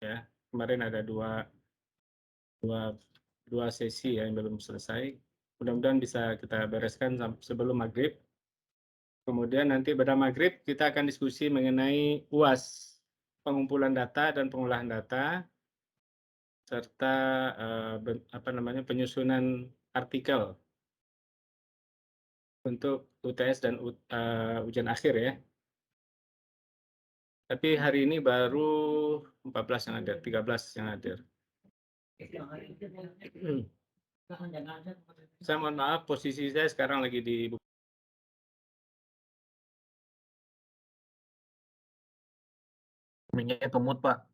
ya. Kemarin ada dua sesi ya yang belum selesai. Mudah-mudahan bisa kita bereskan sebelum maghrib. Kemudian nanti pada maghrib kita akan diskusi mengenai UAS, pengumpulan data dan pengolahan data, serta penyusunan artikel untuk UTS dan ujian akhir ya. Tapi hari ini baru 14 yang hadir, 13 yang hadir. Saya mohon maaf, posisi saya sekarang lagi di Mic-nya kemut, Pak.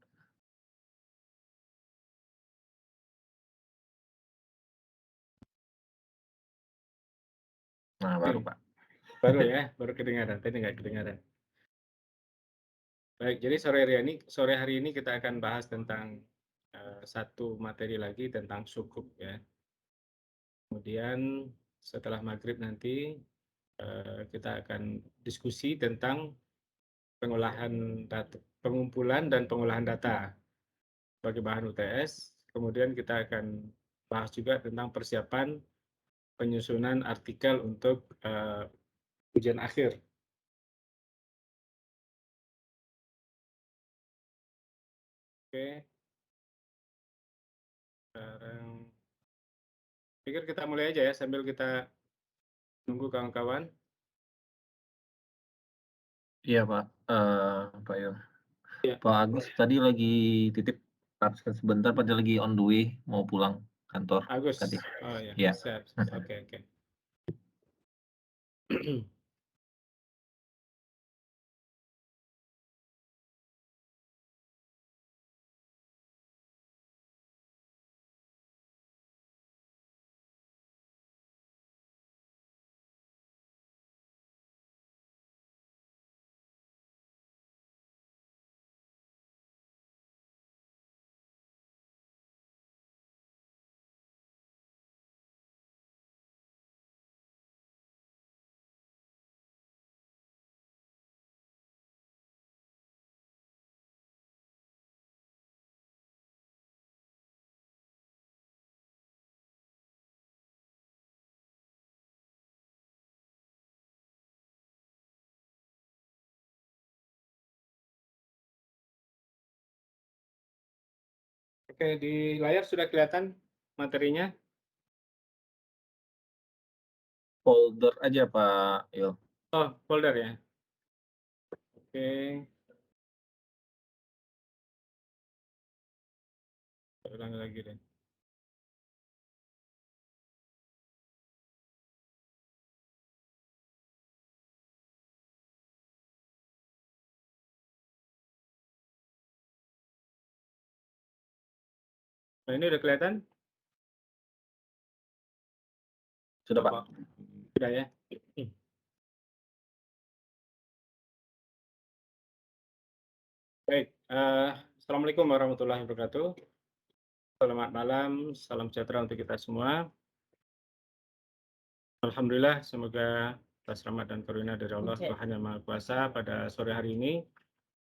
Nah, baru, Pak. baru ya, baru kedengaran, tadi nggak kedengaran. Baik, jadi sore hari ini kita akan bahas tentang satu materi lagi tentang sukuk ya. Kemudian setelah maghrib nanti kita akan diskusi tentang pengolahan data, pengumpulan dan pengolahan data sebagai bahan UTS. Kemudian kita akan bahas juga tentang persiapan penyusunan artikel untuk ujian akhir. Oke. Sekarang pikir kita mulai aja ya sambil kita nunggu kawan-kawan. Iya, Pak. Pak Yul. Ya. Pak Agus tadi lagi titip absen sebentar, Pak. Dia lagi on the way mau pulang kantor Agus. tadi. Oh ya, Iya. siap. Oke. Oke, di layar sudah kelihatan materinya? Folder aja, Pak Yul. Oh, folder ya. Oke. Ulang lagi deh. Nah, ini udah kelihatan? Sudah, Pak. Sudah ya. Baik, Assalamualaikum warahmatullahi wabarakatuh. Selamat malam, salam sejahtera untuk kita semua. Alhamdulillah, semoga atas rahmat dan karunia dari Allah Tuhan Yang Maha Kuasa, pada sore hari ini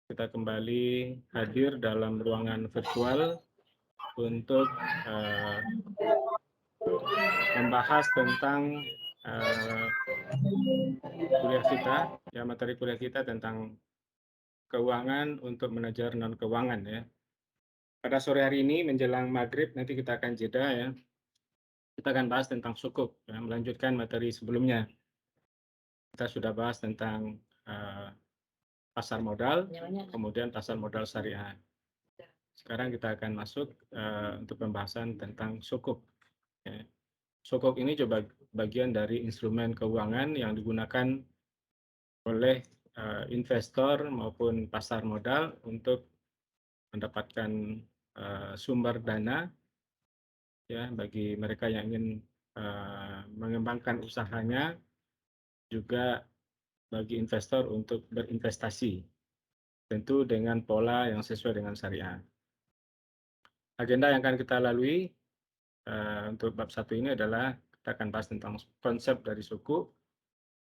kita kembali hadir dalam ruangan virtual untuk membahas tentang kuliah kita, ya materi kuliah kita tentang keuangan untuk manajer non keuangan ya. Pada sore hari ini menjelang maghrib nanti kita akan jeda ya. Kita akan bahas tentang sukuk, ya, melanjutkan materi sebelumnya. Kita sudah bahas tentang pasar modal, kemudian pasar modal syariah. Sekarang kita akan masuk untuk pembahasan tentang sukuk. Ya. Sukuk ini coba bagian dari instrumen keuangan yang digunakan oleh investor maupun pasar modal untuk mendapatkan sumber dana ya bagi mereka yang ingin mengembangkan usahanya, juga bagi investor untuk berinvestasi, tentu dengan pola yang sesuai dengan syariah. Agenda yang akan kita lalui untuk bab 1 ini adalah kita akan bahas tentang konsep dari suku,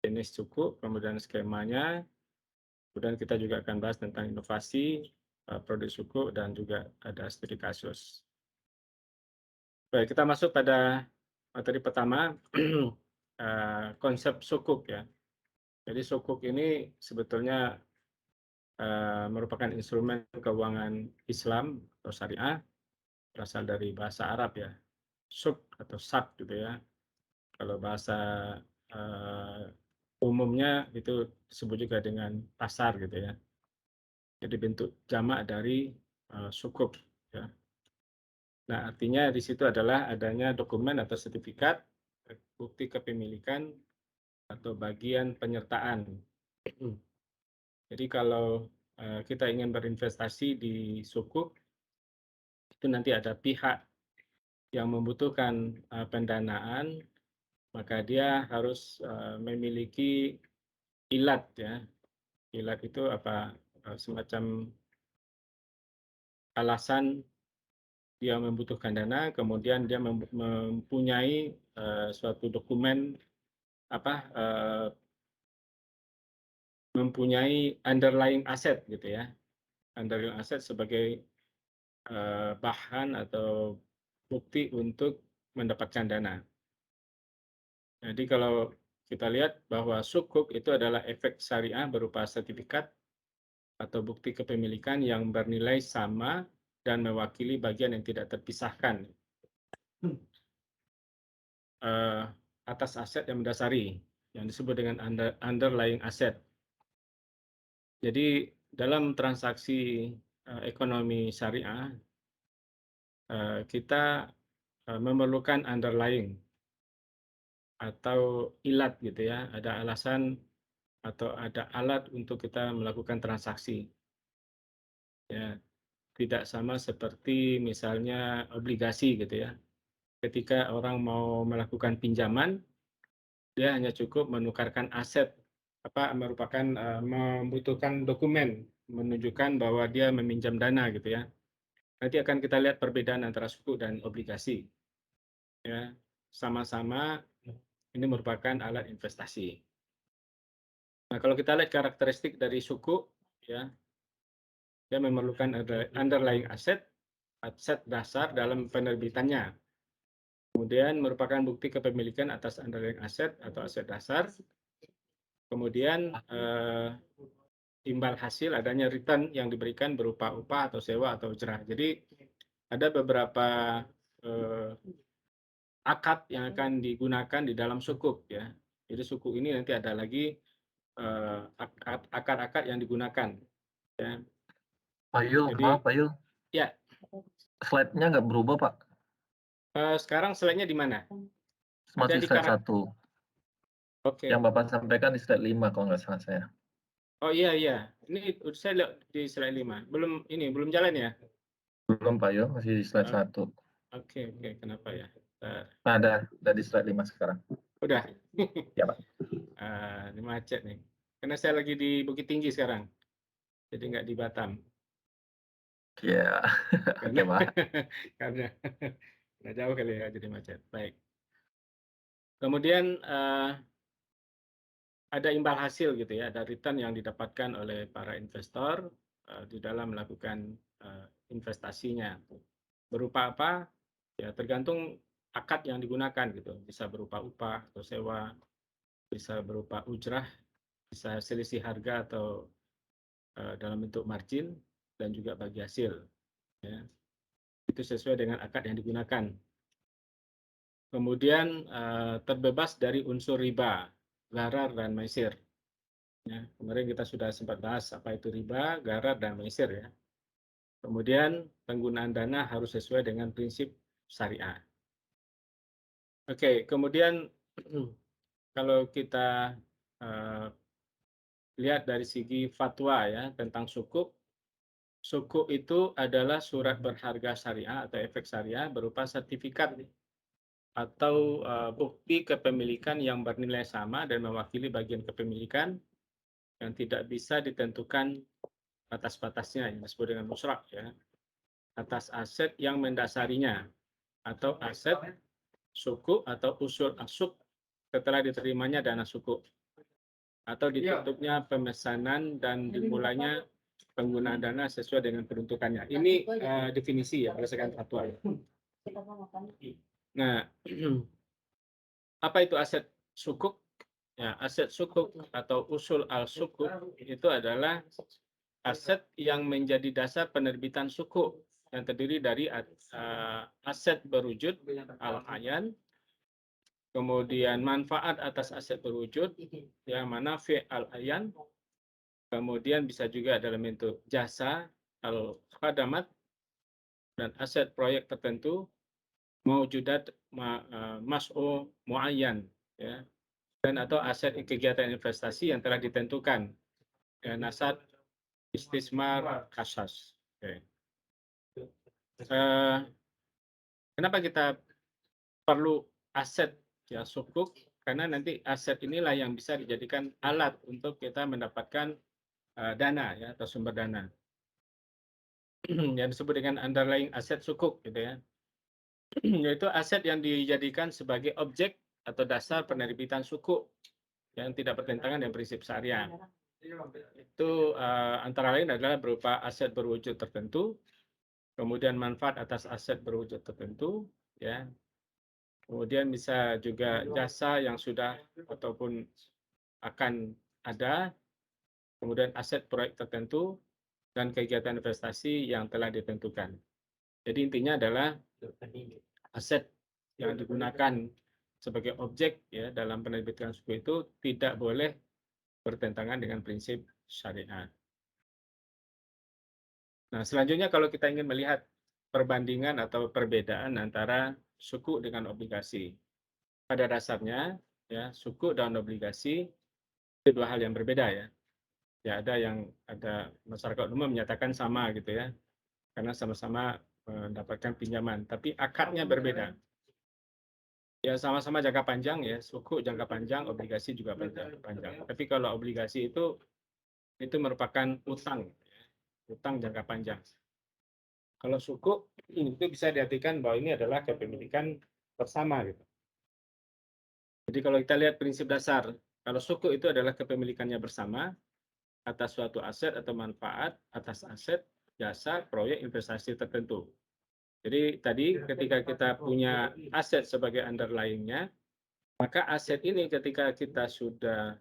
jenis suku, kemudian skemanya, kemudian kita juga akan bahas tentang inovasi, produk sukuk dan juga ada studi kasus. Baik, kita masuk pada materi pertama, konsep sukuk ya. Jadi sukuk ini sebetulnya merupakan instrumen keuangan Islam atau syariah, berasal dari bahasa Arab ya, suk atau sak gitu ya. Kalau bahasa umumnya itu disebut juga dengan pasar gitu ya. Jadi bentuk jamak dari sukuk ya. Nah, artinya di situ adalah adanya dokumen atau sertifikat bukti kepemilikan atau bagian penyertaan. Jadi kalau kita ingin berinvestasi di sukuk, itu nanti ada pihak yang membutuhkan pendanaan, maka dia harus memiliki ilat ya. Ilat itu apa? Semacam alasan dia membutuhkan dana, kemudian dia mempunyai suatu dokumen apa? Mempunyai underlying asset gitu ya. Underlying asset sebagai bahan atau bukti untuk mendapatkan dana. Jadi kalau kita lihat bahwa sukuk itu adalah efek syariah berupa sertifikat atau bukti kepemilikan yang bernilai sama dan mewakili bagian yang tidak terpisahkan atas aset yang mendasari, yang disebut dengan underlying asset. Jadi dalam transaksi ekonomi syariah, kita memerlukan underlying atau ilat gitu ya, ada alasan atau ada alat untuk kita melakukan transaksi. Ya, tidak sama seperti misalnya obligasi gitu ya. Ketika orang mau melakukan pinjaman, dia hanya cukup menukarkan aset, merupakan membutuhkan dokumen menunjukkan bahwa dia meminjam dana gitu ya. Nanti akan kita lihat perbedaan antara sukuk dan obligasi. Ya, sama-sama ini merupakan alat investasi. Nah, kalau kita lihat karakteristik dari sukuk, ya, dia memerlukan underlying aset, aset dasar dalam penerbitannya. Kemudian merupakan bukti kepemilikan atas underlying aset atau aset dasar. Kemudian imbal hasil adanya return yang diberikan berupa upah atau sewa atau ujrah. Jadi ada beberapa akad yang akan digunakan di dalam sukuk ya. Jadi sukuk ini nanti ada lagi akad-akad yang digunakan. Ya. Pak Yul, Jadi maaf Pak Yul, ya, slide-nya nggak berubah Pak, sekarang slide-nya di mana? Ada masih di slide 1. Oke. Yang Bapak sampaikan di slide 5 kalau nggak salah saya. Oh iya iya. Ini saya lihat di slide 5. Belum jalan ya? Belum Pak Yul, masih di slide 1. Oke, kenapa ya? Nah, ada di slide 5 sekarang. Udah. Ya Pak. Ini macet nih. Karena saya lagi di Bukit Tinggi sekarang. Jadi nggak di Batam. Ya, Karena oke Pak. karena jauh kali ya jadi macet. Baik. Kemudian ada imbal hasil gitu ya, ada return yang didapatkan oleh para investor di dalam melakukan investasinya. Berupa apa? Ya tergantung akad yang digunakan gitu. Bisa berupa upah atau sewa, bisa berupa ujrah, bisa selisih harga atau dalam bentuk margin dan juga bagi hasil. Ya. Itu sesuai dengan akad yang digunakan. Kemudian terbebas dari unsur riba, gharar dan maisir. Ya, kemarin kita sudah sempat bahas apa itu riba, gharar dan maisir ya. Kemudian penggunaan dana harus sesuai dengan prinsip syariah. Oke, kemudian kalau kita lihat dari segi fatwa ya tentang sukuk, sukuk itu adalah surat berharga syariah atau efek syariah berupa sertifikat atau bukti kepemilikan yang bernilai sama dan mewakili bagian kepemilikan yang tidak bisa ditentukan batas-batasnya yang disebut dengan musrak ya, atas aset yang mendasarinya atau aset suku atau usul asuk setelah diterimanya dana suku atau ditutupnya pemesanan dan dimulainya penggunaan dana sesuai dengan peruntukannya. Ini definisi ya berdasarkan fatwa. Nah, apa itu aset sukuk? Ya, aset sukuk atau usul al-sukuk itu adalah aset yang menjadi dasar penerbitan sukuk yang terdiri dari aset berwujud al-ayan, kemudian manfaat atas aset berwujud yang mana fi al-ayan, kemudian bisa juga dalam bentuk jasa al-khadamat dan aset proyek tertentu maujudat mas'u muayyan ya, dan atau aset kegiatan investasi yang telah ditentukan ya, nasab istismar kasas. Okay. Kenapa kita perlu aset ya sukuk? Karena nanti aset inilah yang bisa dijadikan alat untuk kita mendapatkan dana ya atau sumber dana yang disebut dengan underlying aset sukuk gitu ya. Yaitu aset yang dijadikan sebagai objek atau dasar penerbitan sukuk yang tidak bertentangan dengan prinsip syariah. Itu antara lain adalah berupa aset berwujud tertentu, kemudian manfaat atas aset berwujud tertentu, ya. Kemudian bisa juga jasa yang sudah ataupun akan ada, kemudian aset proyek tertentu dan kegiatan investasi yang telah ditentukan. Jadi intinya adalah aset yang digunakan sebagai objek ya dalam penerbitan suku itu tidak boleh bertentangan dengan prinsip syariat. Nah, selanjutnya kalau kita ingin melihat perbandingan atau perbedaan antara suku dengan obligasi. Pada dasarnya, ya, suku dan obligasi itu dua hal yang berbeda ya. Ya, ada masyarakat umum menyatakan sama gitu ya, karena sama-sama mendapatkan pinjaman, tapi akadnya berbeda. Ya, sama-sama jangka panjang ya, suku jangka panjang, obligasi juga panjang. Tapi kalau obligasi itu merupakan utang, ya, utang jangka panjang. Kalau suku itu bisa diartikan bahwa ini adalah kepemilikan bersama gitu. Jadi kalau kita lihat prinsip dasar, kalau suku itu adalah kepemilikannya bersama atas suatu aset atau manfaat atas aset, jasa, proyek, investasi tertentu. Jadi tadi ketika kita punya aset sebagai underlying-nya, maka aset ini ketika kita sudah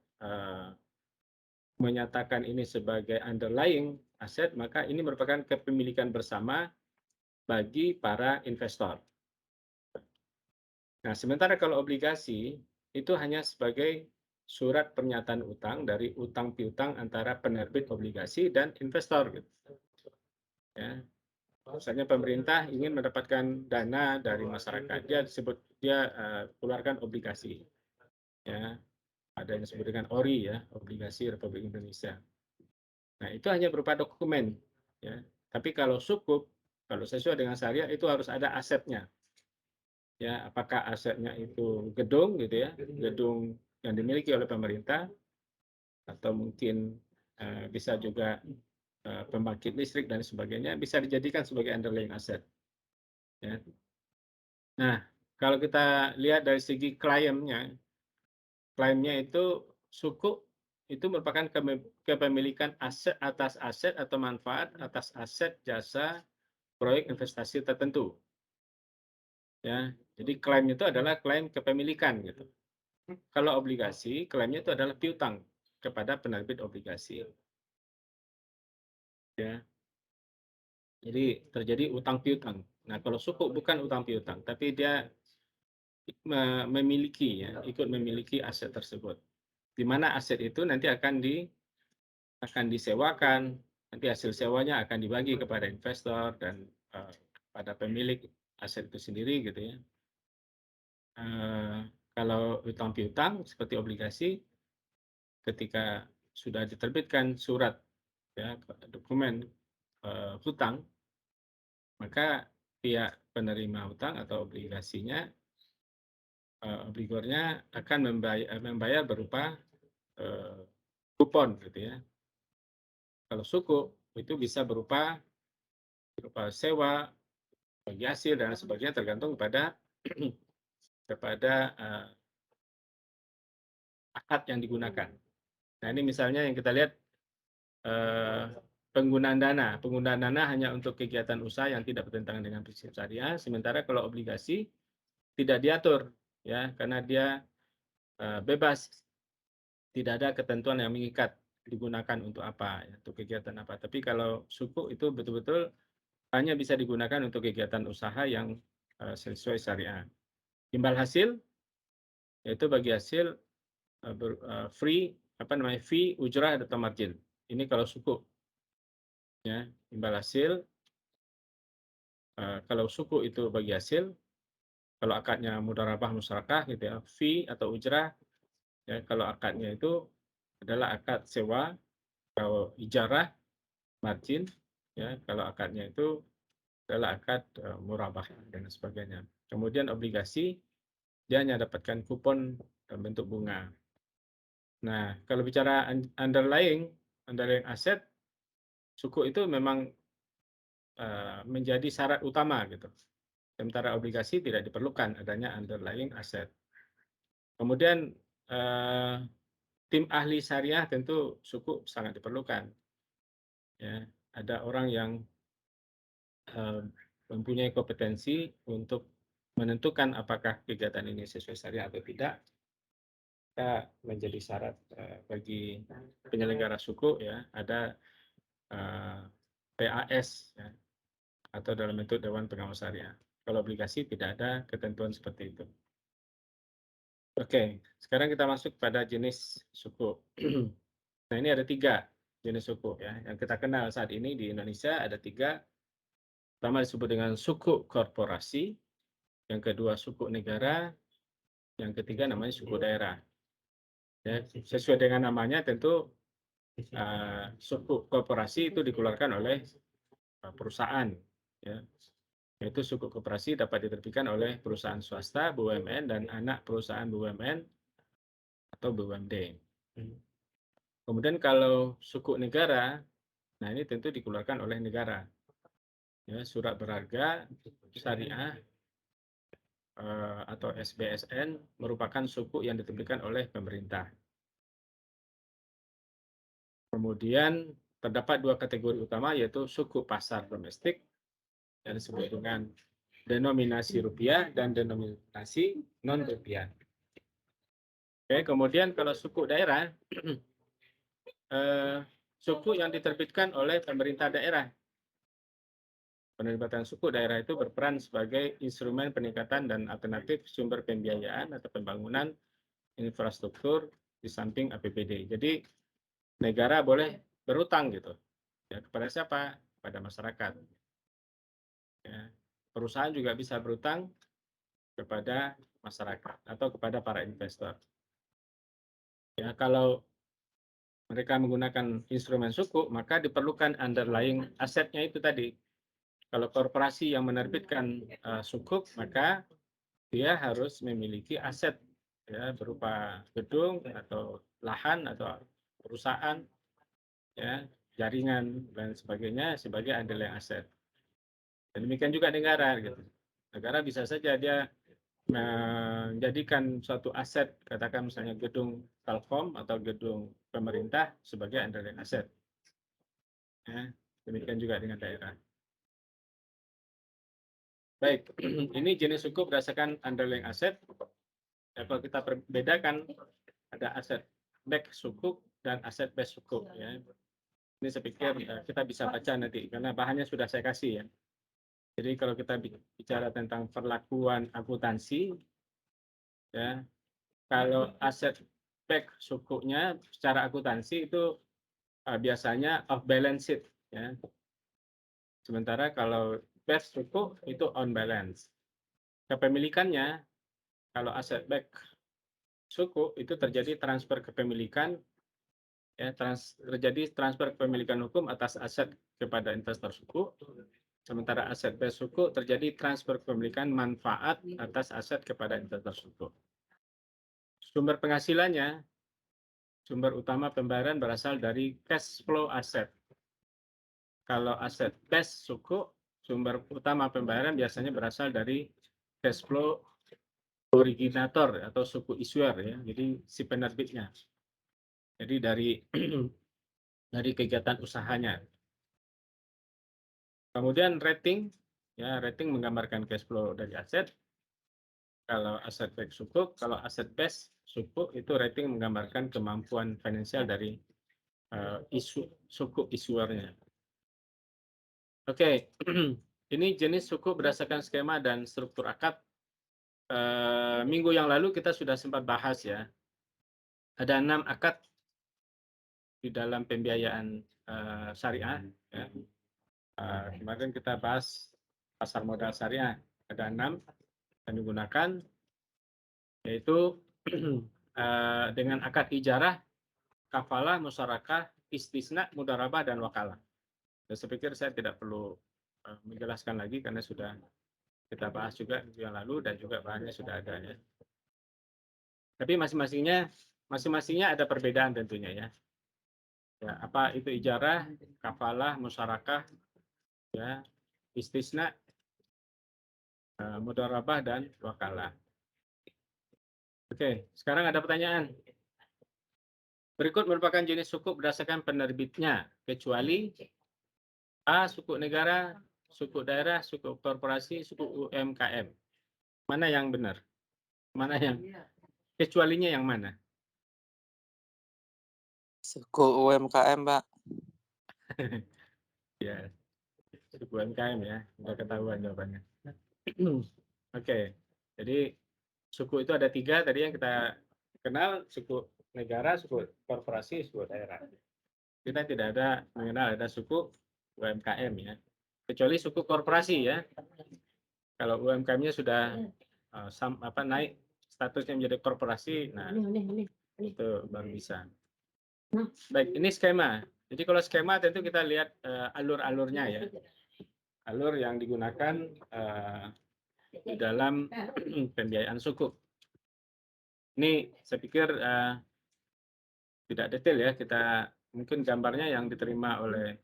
menyatakan ini sebagai underlying aset, maka ini merupakan kepemilikan bersama bagi para investor. Nah, sementara kalau obligasi itu hanya sebagai surat pernyataan utang dari utang piutang antara penerbit obligasi dan investor gitu. Ya. Misalnya pemerintah ingin mendapatkan dana dari masyarakat, dia keluarkan obligasi. Ya, ada yang disebut dengan ORI ya, Obligasi Republik Indonesia. Nah, itu hanya berupa dokumen ya. Tapi kalau sukuk, kalau sesuai dengan syariah itu harus ada asetnya. Ya, apakah asetnya itu gedung gitu ya, gedung yang dimiliki oleh pemerintah atau mungkin bisa juga pembangkit listrik dan sebagainya bisa dijadikan sebagai underlying aset. Ya. Nah, kalau kita lihat dari segi klaimnya itu suku itu merupakan kepemilikan aset atas aset atau manfaat atas aset jasa proyek investasi tertentu. Ya, jadi klaim itu adalah klaim kepemilikan gitu. Kalau obligasi, klaimnya itu adalah piutang kepada penerbit obligasi. Ya. Jadi terjadi utang piutang. Nah, kalau suku bukan utang piutang, tapi dia memiliki ya, ikut memiliki aset tersebut. Di mana aset itu nanti akan disewakan, nanti hasil sewanya akan dibagi kepada investor dan pada pemilik aset itu sendiri gitu ya. Kalau utang piutang seperti obligasi, ketika sudah diterbitkan surat ya dokumen hutang, maka pihak penerima hutang atau obligasinya obligornya akan membayar berupa kupon gitu ya. Kalau suku itu bisa berupa sewa, bagi hasil dan sebagainya tergantung kepada akad yang digunakan. Nah, ini misalnya yang kita lihat penggunaan dana. Penggunaan dana hanya untuk kegiatan usaha yang tidak bertentangan dengan prinsip syariah, sementara kalau obligasi tidak diatur, ya, karena dia bebas, tidak ada ketentuan yang mengikat digunakan untuk apa, ya, untuk kegiatan apa. Tapi kalau sukuk itu betul-betul hanya bisa digunakan untuk kegiatan usaha yang sesuai syariah. Imbal hasil yaitu bagi hasil free fee, ujrah atau margin. Ini kalau suku, ya, imbal hasil. Kalau suku itu bagi hasil, kalau akadnya mudharabah musyarakah gitu ya, fee atau ujrah, ya, kalau akadnya itu adalah akad sewa, kalau ijarah margin, ya, kalau akadnya itu adalah akad murabah dan sebagainya. Kemudian obligasi dia hanya dapatkan kupon dalam bentuk bunga. Nah, kalau bicara underlying aset, suku itu memang menjadi syarat utama gitu. Sementara obligasi tidak diperlukan adanya underlying aset. Kemudian tim ahli syariah tentu suku sangat diperlukan. Ya, ada orang yang mempunyai kompetensi untuk menentukan apakah kegiatan ini sesuai syariah atau tidak. Kita menjadi syarat bagi penyelenggara suku, ya, ada PAS, ya, atau dalam bentuk Dewan Pengawas Syariah. Kalau obligasi tidak ada ketentuan seperti itu. Oke, sekarang kita masuk pada jenis suku. Nah, ini ada 3 jenis suku, ya, yang kita kenal saat ini di Indonesia ada 3. Pertama disebut dengan suku korporasi, yang kedua suku negara, yang ketiga namanya suku daerah. Ya, sesuai dengan namanya tentu suku korporasi itu dikeluarkan oleh perusahaan, ya. Yaitu suku koperasi dapat diterbitkan oleh perusahaan swasta, BUMN, dan anak perusahaan BUMN atau BUMD. Kemudian kalau suku negara, nah ini tentu dikeluarkan oleh negara. Ya, surat berharga syariah atau SBSN merupakan suku yang diterbitkan oleh pemerintah. Kemudian terdapat 2 kategori utama, yaitu suku pasar domestik yang disebut dengan denominasi rupiah dan denominasi non-rupiah. Oke, kemudian kalau suku daerah, suku yang diterbitkan oleh pemerintah daerah. Penerbitan suku daerah itu berperan sebagai instrumen peningkatan dan alternatif sumber pembiayaan atau pembangunan infrastruktur di samping APBD. Jadi negara boleh berutang gitu, ya, kepada siapa? Pada masyarakat. Ya. Perusahaan juga bisa berutang kepada masyarakat atau kepada para investor. Ya, kalau mereka menggunakan instrumen suku, maka diperlukan underlying asetnya itu tadi. Kalau korporasi yang menerbitkan sukuk, maka dia harus memiliki aset, ya, berupa gedung atau lahan atau perusahaan, ya, jaringan dan sebagainya sebagai underlying aset. Dan demikian juga negara gitu. Negara bisa saja dia menjadikan suatu aset, katakan misalnya gedung Telkom atau gedung pemerintah sebagai underlying aset. Ya, demikian juga dengan daerah. Baik, ini jenis suku berdasarkan underlying aset. Ya, kalau kita bedakan ada aset back suku dan aset base suku. Ya. Ini saya pikir kita bisa baca nanti karena bahannya sudah saya kasih, ya. Jadi kalau kita bicara tentang perlakuan akuntansi, ya, kalau aset back sukunya secara akuntansi itu biasanya off balance sheet, ya. Sementara kalau base suku itu on balance. Kepemilikannya, kalau aset back suku itu terjadi transfer kepemilikan, ya, terjadi transfer kepemilikan hukum atas aset kepada investor suku. Sementara aset base suku terjadi transfer kepemilikan manfaat atas aset kepada investor suku. Sumber penghasilannya, sumber utama pembayaran berasal dari cash flow aset. Kalau aset base suku, sumber utama pembayaran biasanya berasal dari cash flow originator atau suku issuer, ya. Jadi si penerbitnya. Jadi dari kegiatan usahanya. Kemudian rating, ya rating menggambarkan cash flow dari aset. Kalau aset baik sukuk, kalau aset base sukuk itu rating menggambarkan kemampuan finansial dari sukuk issuernya. Oke, ini jenis sukuk berdasarkan skema dan struktur akad. Minggu yang lalu kita sudah sempat bahas ya. Ada 6 akad di dalam pembiayaan syariah. Ya. Kemarin kita bahas pasar modal syariah. Ada 6 yang digunakan, yaitu dengan akad ijarah, kafalah, musyarakah, istisna, mudharabah, dan wakalah. Saya pikir saya tidak perlu menjelaskan lagi karena sudah kita bahas juga minggu yang lalu dan juga bahannya sudah ada ya. Tapi masing-masingnya ada perbedaan tentunya ya. Ya, apa itu ijarah, kafalah, musyarakah, ya, istisna, mudharabah, dan wakalah. Oke, sekarang ada pertanyaan. Berikut merupakan jenis sukuk berdasarkan penerbitnya, kecuali A. Sukuk negara, sukuk daerah, sukuk korporasi, sukuk UMKM. Mana yang benar? Mana yang kecualinya yang mana? Suku UMKM, Pak. Ya, sukuk UMKM ya, sudah ketahuan jawabannya. Oke, jadi suku itu ada 3 tadi yang kita kenal, suku negara, suku korporasi, suku daerah. Kita tidak ada mengenal ada suku UMKM ya, kecuali suku korporasi ya. Kalau UMKM-nya sudah naik statusnya menjadi korporasi, nah itu baru bisa. Baik, ini skema. Jadi kalau skema tentu kita lihat alur-alurnya ya, alur yang digunakan di dalam pembiayaan sukuk. Ini saya pikir tidak detail ya, kita mungkin gambarnya yang diterima oleh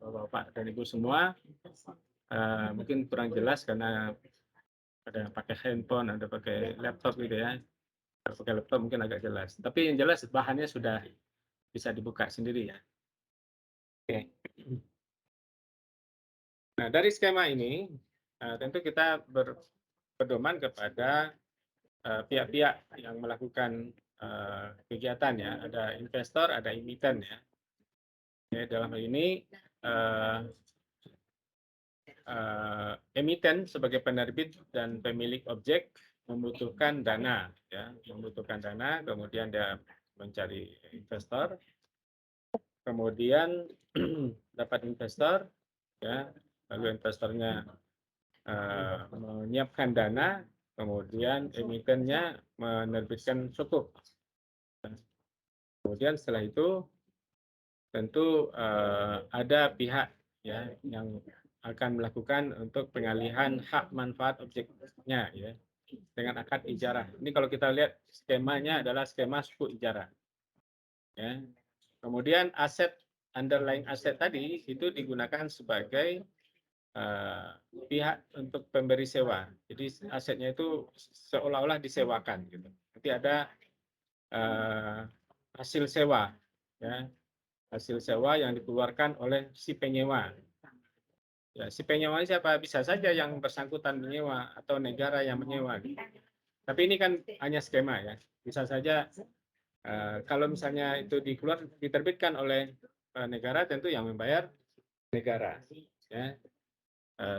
Bapak-Bapak dan Ibu semua mungkin kurang jelas karena ada yang pakai handphone, ada pakai laptop gitu ya. Kalau pakai laptop mungkin agak jelas. Tapi yang jelas bahannya sudah bisa dibuka sendiri ya. Oke. Nah, dari skema ini tentu kita berpedoman kepada pihak-pihak yang melakukan kegiatan ya, ada investor, ada emiten ya. Ya, dalam hal ini emiten sebagai penerbit dan pemilik objek membutuhkan dana ya, kemudian dia mencari investor, kemudian dapat investor ya, lalu investornya menyiapkan dana, kemudian emitennya menerbitkan sukuk. Kemudian setelah itu tentu ada pihak ya yang akan melakukan untuk pengalihan hak manfaat objeknya ya dengan akad ijarah. Ini kalau kita lihat skemanya adalah skema suku ijarah. Ya. Kemudian aset underlying aset tadi itu digunakan sebagai pihak untuk pemberi sewa. Jadi asetnya itu seolah-olah disewakan gitu. Nanti ada hasil sewa ya. Hasil sewa yang dikeluarkan oleh si penyewa. Ya, si penyewa siapa? Bisa saja yang bersangkutan menyewa atau negara yang menyewa. Tapi ini kan hanya skema ya. Bisa saja kalau misalnya itu diterbitkan oleh negara, tentu yang membayar negara. Ya.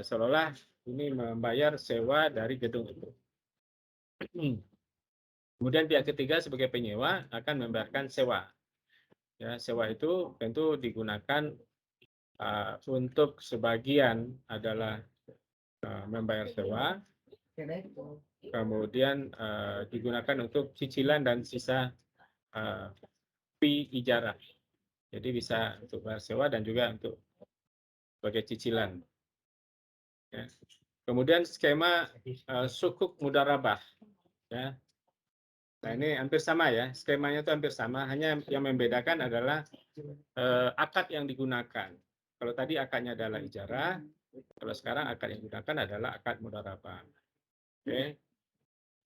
Seolah ini membayar sewa dari gedung itu. Kemudian pihak ketiga sebagai penyewa akan membayarkan sewa. Ya, sewa itu tentu digunakan untuk sebagian adalah membayar sewa, kemudian digunakan untuk cicilan dan sisa fee ijarah. Jadi bisa untuk bayar sewa dan juga untuk sebagai cicilan. Ya. Kemudian skema sukuk mudharabah. Ya. Nah ini hampir sama ya, skemanya itu hampir sama, hanya yang membedakan adalah akad yang digunakan. Kalau tadi akadnya adalah ijarah, kalau sekarang akad yang digunakan adalah akad mudharabah. Oke.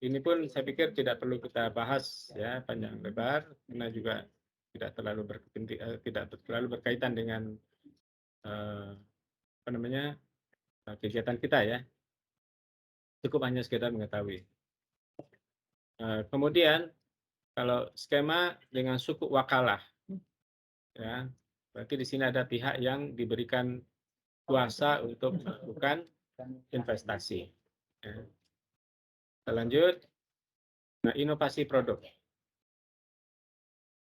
Ini pun saya pikir tidak perlu kita bahas ya panjang lebar, karena juga tidak terlalu berkaitan dengan kegiatan kita ya. Cukup hanya sekedar mengetahui. Kemudian kalau skema dengan sukuk wakalah, ya, berarti di sini ada pihak yang diberikan kuasa untuk melakukan investasi. Ya. Kita lanjut. Nah, inovasi produk.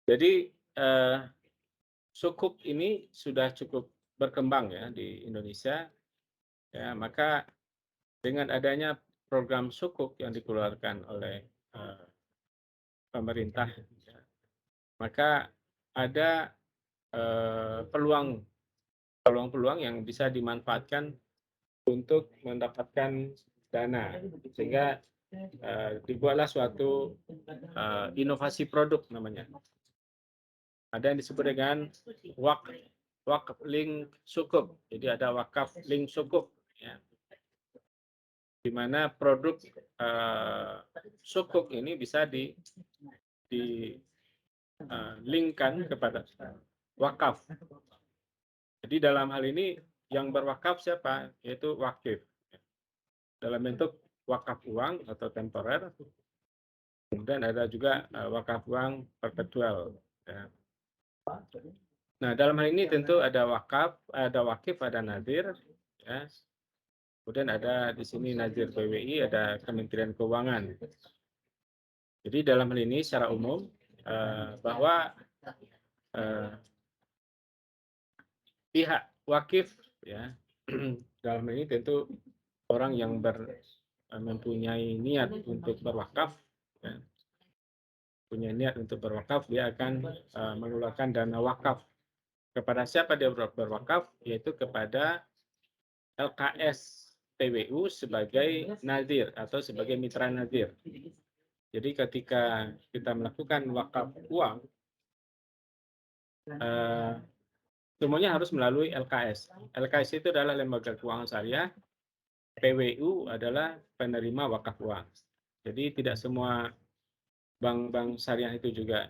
Jadi sukuk ini sudah cukup berkembang ya di Indonesia. Ya, maka dengan adanya program sukuk yang dikeluarkan oleh pemerintah, ya, maka ada peluang-peluang yang bisa dimanfaatkan untuk mendapatkan dana, sehingga dibuatlah suatu inovasi produk namanya. Ada yang disebut dengan wakaf link sukuk. Jadi ada wakaf link sukuk, ya, di mana produk sukuk ini bisa linkkan kepada wakaf. Jadi dalam hal ini yang berwakaf siapa? Yaitu wakif. Dalam bentuk wakaf uang atau temporer. Kemudian ada juga wakaf uang perpetual. Ya. Nah, dalam hal ini tentu ada wakaf, ada wakif, ada nazir. Ya. Kemudian ada di sini nazir PWI, ada Kementerian Keuangan. Jadi dalam hal ini secara umum bahwa pihak wakif, ya, dalam hal ini tentu orang yang mempunyai niat untuk berwakaf, ya, punya niat untuk berwakaf, dia akan mengeluarkan dana wakaf. Kepada siapa dia berwakaf? Yaitu kepada LKS PWU sebagai nazir atau sebagai mitra nazir. Jadi ketika kita melakukan wakaf uang, semuanya harus melalui LKS. LKS itu adalah lembaga keuangan syariah, PWU adalah penerima wakaf uang. Jadi tidak semua bank-bank syariah itu juga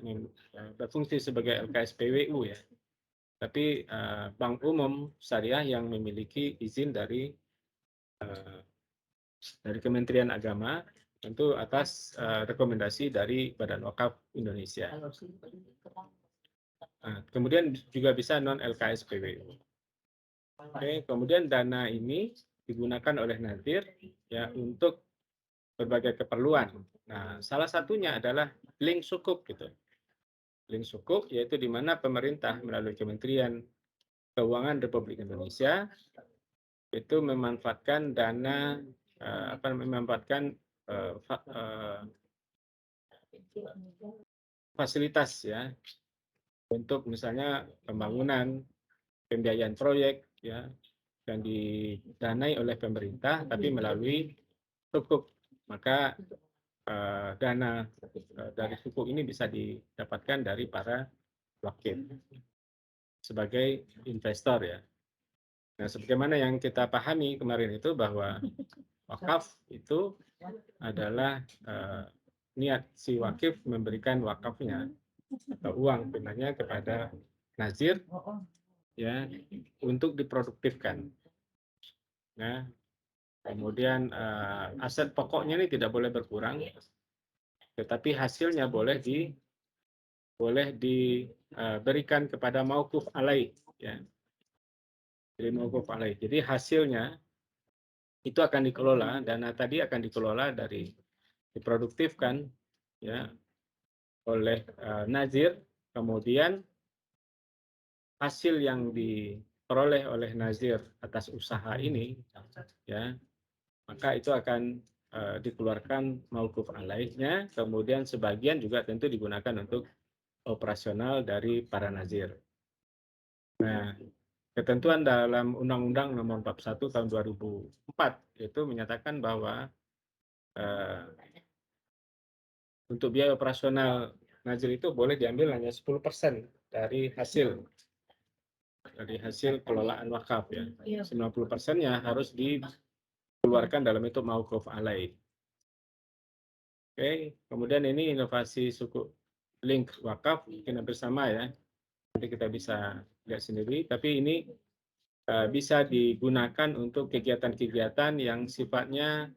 berfungsi sebagai LKS PWU ya. Tapi bank umum syariah yang memiliki izin dari Kementerian Agama, tentu atas rekomendasi dari Badan Wakaf Indonesia. Kemudian juga bisa non LKS PWU. Oke, kemudian dana ini digunakan oleh nazir ya untuk berbagai keperluan. Nah, salah satunya adalah link sukuk gitu. Link sukuk yaitu di mana pemerintah melalui Kementerian Keuangan Republik Indonesia itu memanfaatkan dana memanfaatkan fasilitas ya untuk misalnya pembangunan, pembiayaan proyek ya yang didanai oleh pemerintah tapi melalui sukuk. Maka dana dari sukuk ini bisa didapatkan dari para wakil sebagai investor ya. Nah, sebagaimana yang kita pahami kemarin itu bahwa wakaf itu adalah niat si wakif memberikan wakafnya atau uang tunainya kepada nazir ya untuk diproduktifkan. Nah, kemudian aset pokoknya ini tidak boleh berkurang, tetapi hasilnya boleh diberikan kepada mauquf alaih ya. Jadi mauquf alaih. Jadi hasilnya itu akan dikelola, dana tadi akan dikelola diproduktifkan ya oleh nazir, kemudian hasil yang diperoleh oleh nazir atas usaha ini ya maka itu akan dikeluarkan mauquf alaihnya, kemudian sebagian juga tentu digunakan untuk operasional dari para nazir. Nah, ketentuan dalam Undang-Undang Nomor 41 Tahun 2004 itu menyatakan bahwa untuk biaya operasional nazir itu boleh diambil hanya 10% dari hasil pengelolaan wakaf ya. 90%-nya harus dikeluarkan dalam bentuk mauquf alaih. Oke, kemudian ini inovasi suku link wakaf mungkin hampir sama ya. Nanti kita bisa lihat sendiri, tapi ini bisa digunakan untuk kegiatan-kegiatan yang sifatnya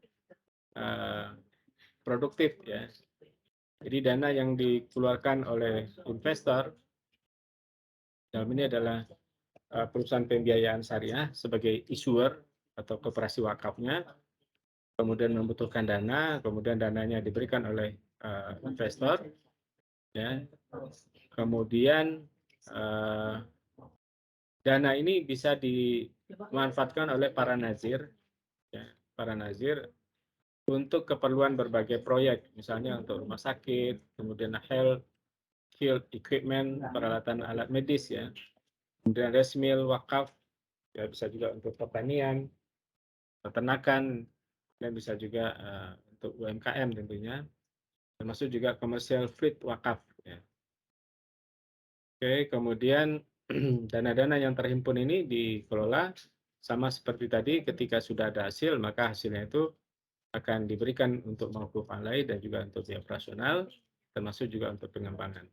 produktif ya. Jadi dana yang dikeluarkan oleh investor dalam ini adalah perusahaan pembiayaan syariah sebagai issuer atau koperasi wakafnya, kemudian membutuhkan dana, kemudian dananya diberikan oleh investor, ya. Kemudian dana ini bisa dimanfaatkan oleh para nazir, ya, para nazir untuk keperluan berbagai proyek, misalnya untuk rumah sakit, kemudian health, field equipment, peralatan alat medis, ya, kemudian resmil, wakaf, ya bisa juga untuk pertanian, peternakan, dan bisa juga untuk UMKM tentunya, termasuk juga commercial fleet wakaf. Ya. Oke, kemudian dana-dana yang terhimpun ini dikelola sama seperti tadi, ketika sudah ada hasil, maka hasilnya itu akan diberikan untuk mauquf alaih dan juga untuk biaya operasional, termasuk juga untuk pengembangan.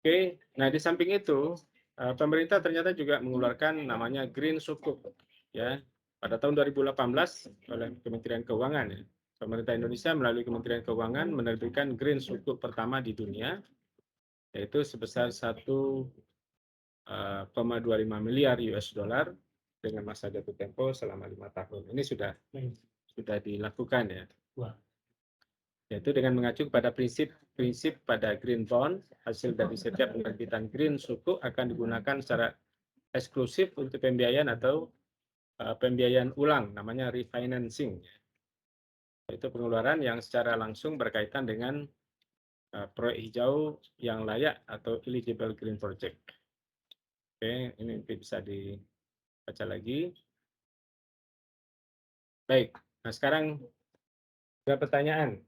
Oke, nah di samping itu, pemerintah ternyata juga mengeluarkan namanya Green Sukuk, ya. Pada tahun 2018 oleh Kementerian Keuangan, ya. Pemerintah Indonesia melalui Kementerian Keuangan menerbitkan Green Sukuk pertama di dunia, yaitu sebesar 1,25 miliar US dollar dengan masa jatuh tempo selama 5 tahun. Ini sudah dilakukan, ya. Yaitu dengan mengacu pada prinsip pada Green Bond, hasil dari setiap penerbitan Green Sukuk akan digunakan secara eksklusif untuk pembiayaan atau pembiayaan ulang, namanya refinancing. Itu pengeluaran yang secara langsung berkaitan dengan proyek hijau yang layak atau eligible green project. Oke, ini bisa dibaca lagi. Baik, nah sekarang ada pertanyaan.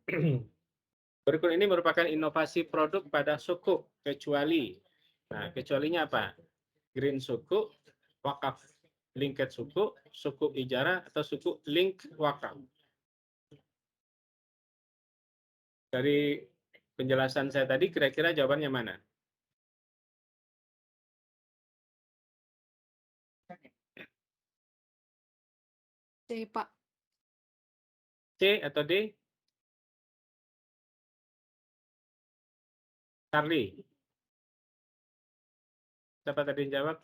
Kurikulum ini merupakan inovasi produk pada sukuk, kecuali. Nah, kecualinya apa? Green sukuk, wakaf linked sukuk, sukuk ijarah, atau sukuk link wakaf. Dari penjelasan saya tadi, kira-kira jawabannya mana? C, Pak. C atau D? Charlie. Siapa tadi yang jawab?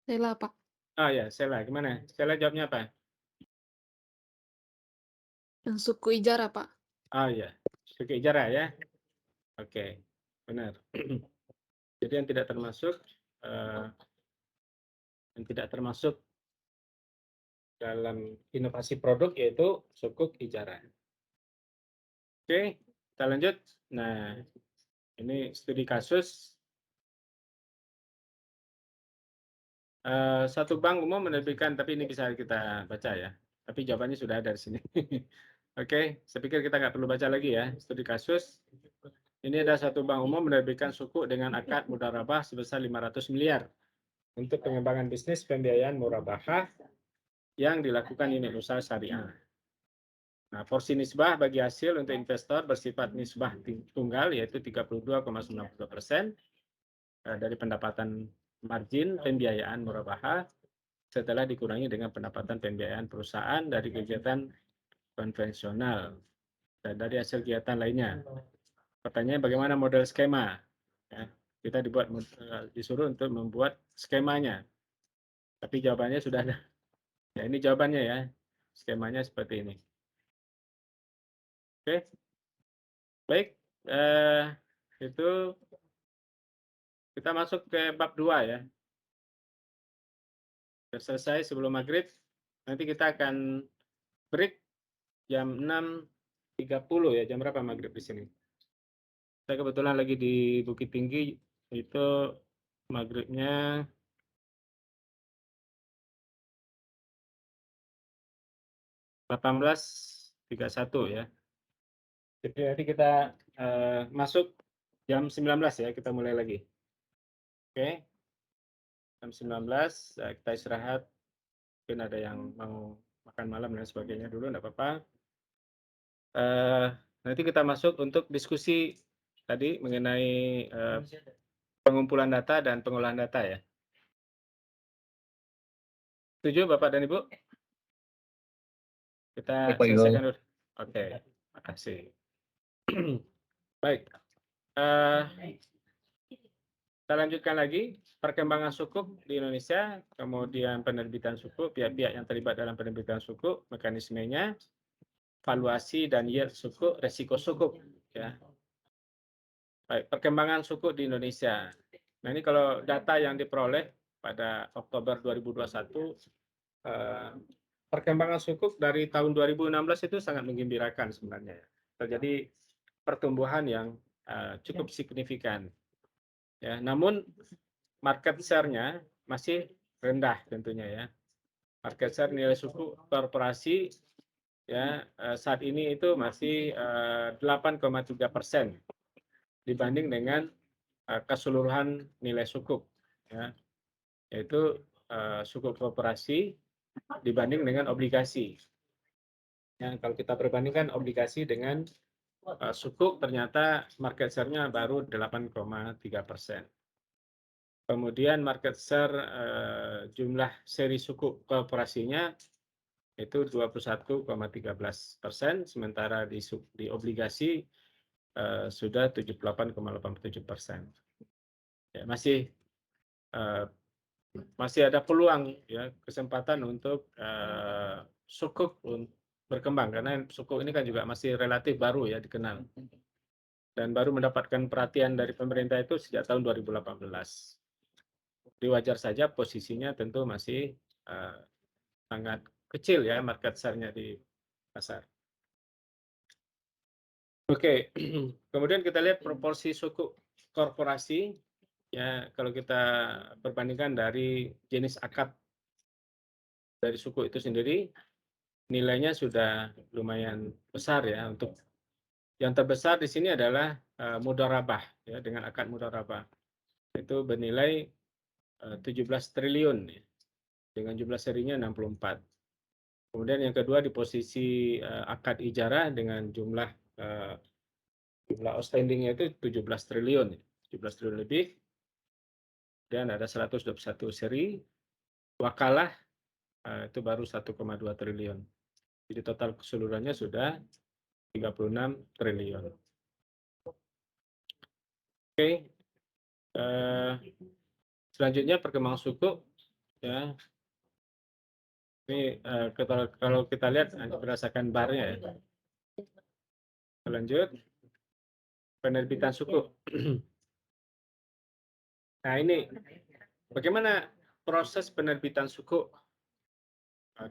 Sela, Pak. Oh ya, Sela. Gimana? Sela jawabnya apa? Yang suku ijarah, Pak. Oh ya, suku ijarah ya. Oke, benar. Jadi yang tidak termasuk dalam inovasi produk yaitu sukuk ijarah. Oke, kita lanjut. Nah, ini studi kasus. Satu bank umum menerbitkan, tapi ini bisa kita baca ya. Tapi jawabannya sudah ada di sini. Oke, saya pikir kita nggak perlu baca lagi ya. Studi kasus. Ini ada satu bank umum menerbitkan sukuk dengan akad mudharabah sebesar 500 miliar untuk pengembangan bisnis pembiayaan murabahah yang dilakukan unit usaha syariah. Nah, porsi nisbah bagi hasil untuk investor bersifat nisbah tunggal yaitu 32,92% dari pendapatan margin pembiayaan murabahah setelah dikurangi dengan pendapatan pembiayaan perusahaan dari kegiatan konvensional dan dari hasil kegiatan lainnya. Pertanyaannya bagaimana model skema? Ya, kita disuruh untuk membuat skemanya. Tapi jawabannya sudah ada. Ya, ini jawabannya ya. Skemanya seperti ini. Oke. Baik. Itu kita masuk ke bab 2 ya. Sudah selesai sebelum maghrib. Nanti kita akan break jam 6.30 ya. Jam berapa maghrib di sini? Saya kebetulan lagi di Bukit Tinggi, itu maghribnya 18.31 ya. Jadi nanti kita masuk jam 19 ya, kita mulai lagi. Oke. Jam 19 kita istirahat. Mungkin ada yang mau makan malam dan sebagainya dulu, enggak apa-apa. Nanti kita masuk untuk diskusi tadi mengenai pengumpulan data dan pengolahan data ya. Setuju Bapak dan Ibu? Kita Baik, Pak Igor. selesaikan dulu. Oke, makasih. Baik. Kita lanjutkan lagi perkembangan sukuk di Indonesia, kemudian penerbitan sukuk, pihak-pihak yang terlibat dalam penerbitan sukuk, mekanismenya, valuasi dan yield sukuk, resiko sukuk. Ya. Baik, perkembangan sukuk di Indonesia. Nah ini kalau data yang diperoleh pada Oktober 2021, perkembangan sukuk dari tahun 2016 itu sangat menggembirakan sebenarnya. Terjadi pertumbuhan yang cukup signifikan. Ya, namun market share-nya masih rendah tentunya ya. Market share nilai sukuk korporasi ya saat ini itu masih 8,3% dibanding dengan keseluruhan nilai sukuk ya, yaitu sukuk korporasi dibanding dengan obligasi. Ya, kalau kita perbandingkan obligasi dengan sukuk ternyata market share-nya baru 8,3%. Kemudian market share jumlah seri sukuk korporasinya itu 21,13%, sementara di obligasi sudah 78,87%. Ya, masih ada peluang ya kesempatan untuk sukuk berkembang karena sukuk ini kan juga masih relatif baru ya dikenal dan baru mendapatkan perhatian dari pemerintah itu sejak tahun 2018. Jadi wajar saja posisinya tentu masih sangat kecil ya market share-nya di pasar. Oke, kemudian kita lihat proporsi sukuk korporasi ya kalau kita perbandingkan dari jenis akad dari suku itu sendiri nilainya sudah lumayan besar ya. Untuk yang terbesar di sini adalah mudharabah ya, dengan akad mudharabah itu bernilai 17 triliun ya, dengan jumlah serinya 64. Kemudian yang kedua di posisi akad ijarah dengan jumlah outstanding-nya itu 17 triliun, 17 triliun lebih. Dan ada 121 seri, wakalah itu baru 1,2 triliun. Jadi total keseluruhannya sudah 36 triliun. Oke, selanjutnya perkembangan suku ya. Ini kalau kita lihat berdasarkan barnya ya. Lanjut, penerbitan suku. Nah ini bagaimana proses penerbitan suku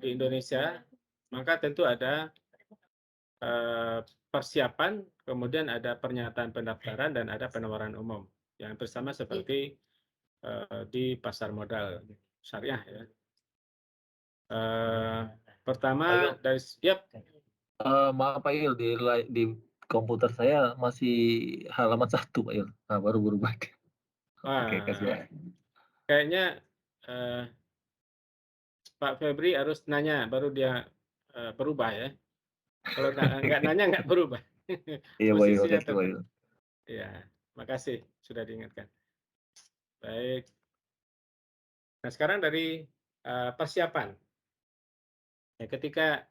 di Indonesia? Maka tentu ada persiapan, kemudian ada pernyataan pendaftaran dan ada penawaran umum. Yang bersama seperti di pasar modal syariah ya. Pertama dari Maaf Pak Il, di komputer saya masih halaman 1 Pak Il. Nah, baru berubah. Oke, kasih ya. Kayaknya Pak Febri harus nanya baru dia berubah ya. Kalau nggak nanya nggak berubah. Iya Pak Il, Posisinya makasih Pak Il. Ya, makasih sudah diingatkan. Baik. Nah sekarang dari persiapan. Ya, ketika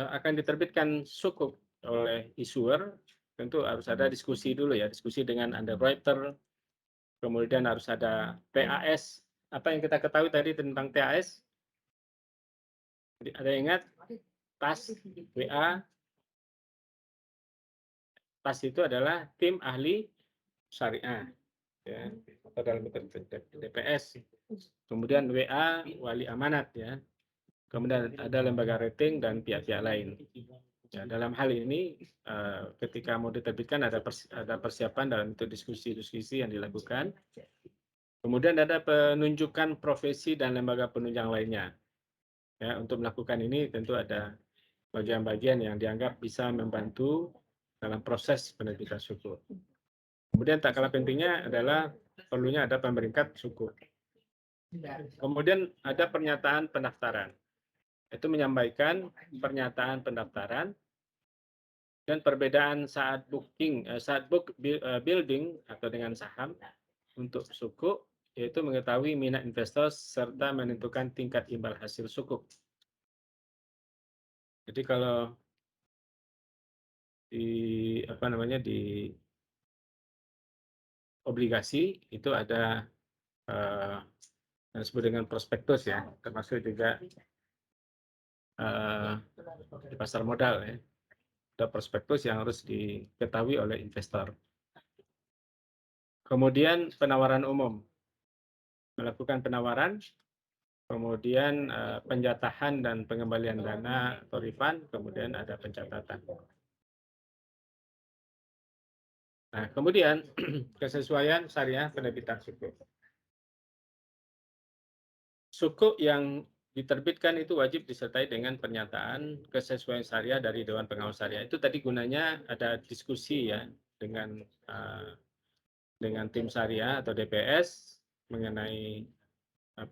akan diterbitkan sukuk oleh issuer, tentu harus ada diskusi dulu ya, diskusi dengan underwriter, kemudian harus ada TAS. Apa yang kita ketahui tadi tentang TAS? Ada yang ingat? TAS, WA. TAS itu adalah tim ahli syariah, ya, atau dalam DPS. Kemudian WA, wali amanat ya. Kemudian ada lembaga rating dan pihak-pihak lain. Ya, dalam hal ini ketika mau diterbitkan ada persiapan dalam itu diskusi-diskusi yang dilakukan. Kemudian ada penunjukan profesi dan lembaga penunjang lainnya. Ya, untuk melakukan ini tentu ada bagian-bagian yang dianggap bisa membantu dalam proses penerbitan sukuk. Kemudian tak kalah pentingnya adalah perlunya ada pemeringkat sukuk. Kemudian ada pernyataan pendaftaran. Itu menyampaikan pernyataan pendaftaran Dan perbedaan saat building atau dengan saham untuk suku yaitu mengetahui minat investor serta menentukan tingkat imbal hasil suku. Jadi kalau di obligasi itu ada yang disebut dengan prospektus ya, termasuk juga di pasar modal ya. Ada prospektus yang harus diketahui oleh investor. Kemudian penawaran umum. Melakukan penawaran, kemudian penjatahan dan pengembalian dana atau refund, kemudian ada pencatatan. Nah, kemudian kesesuaian syariah penerbitan suku. Suku yang diterbitkan itu wajib disertai dengan pernyataan kesesuaian syariah dari Dewan Pengawas Syariah. Itu tadi gunanya ada diskusi ya dengan tim syariah atau DPS mengenai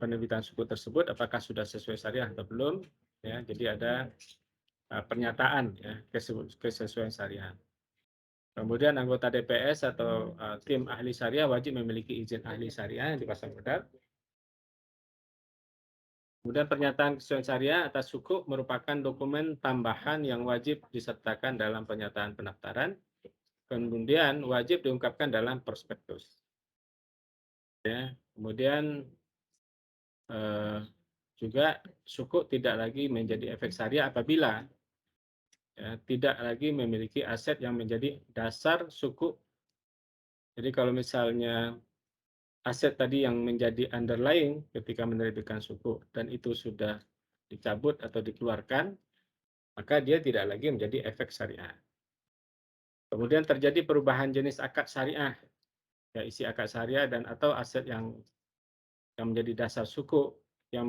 penerbitan suku tersebut apakah sudah sesuai syariah atau belum ya. Jadi ada pernyataan ya kesesuaian syariah. Kemudian anggota DPS atau tim ahli syariah wajib memiliki izin ahli syariah yang di pasar modal. Kemudian pernyataan kesesuaian syariah atas suku merupakan dokumen tambahan yang wajib disertakan dalam pernyataan pendaftaran. Kemudian wajib diungkapkan dalam prospektus. Ya, kemudian juga suku tidak lagi menjadi efek syariah apabila ya, tidak lagi memiliki aset yang menjadi dasar suku. Jadi kalau misalnya aset tadi yang menjadi underlying ketika menerbitkan suku dan itu sudah dicabut atau dikeluarkan, maka dia tidak lagi menjadi efek syariah. Kemudian terjadi perubahan jenis akad syariah, ya isi akad syariah dan atau aset yang menjadi dasar suku yang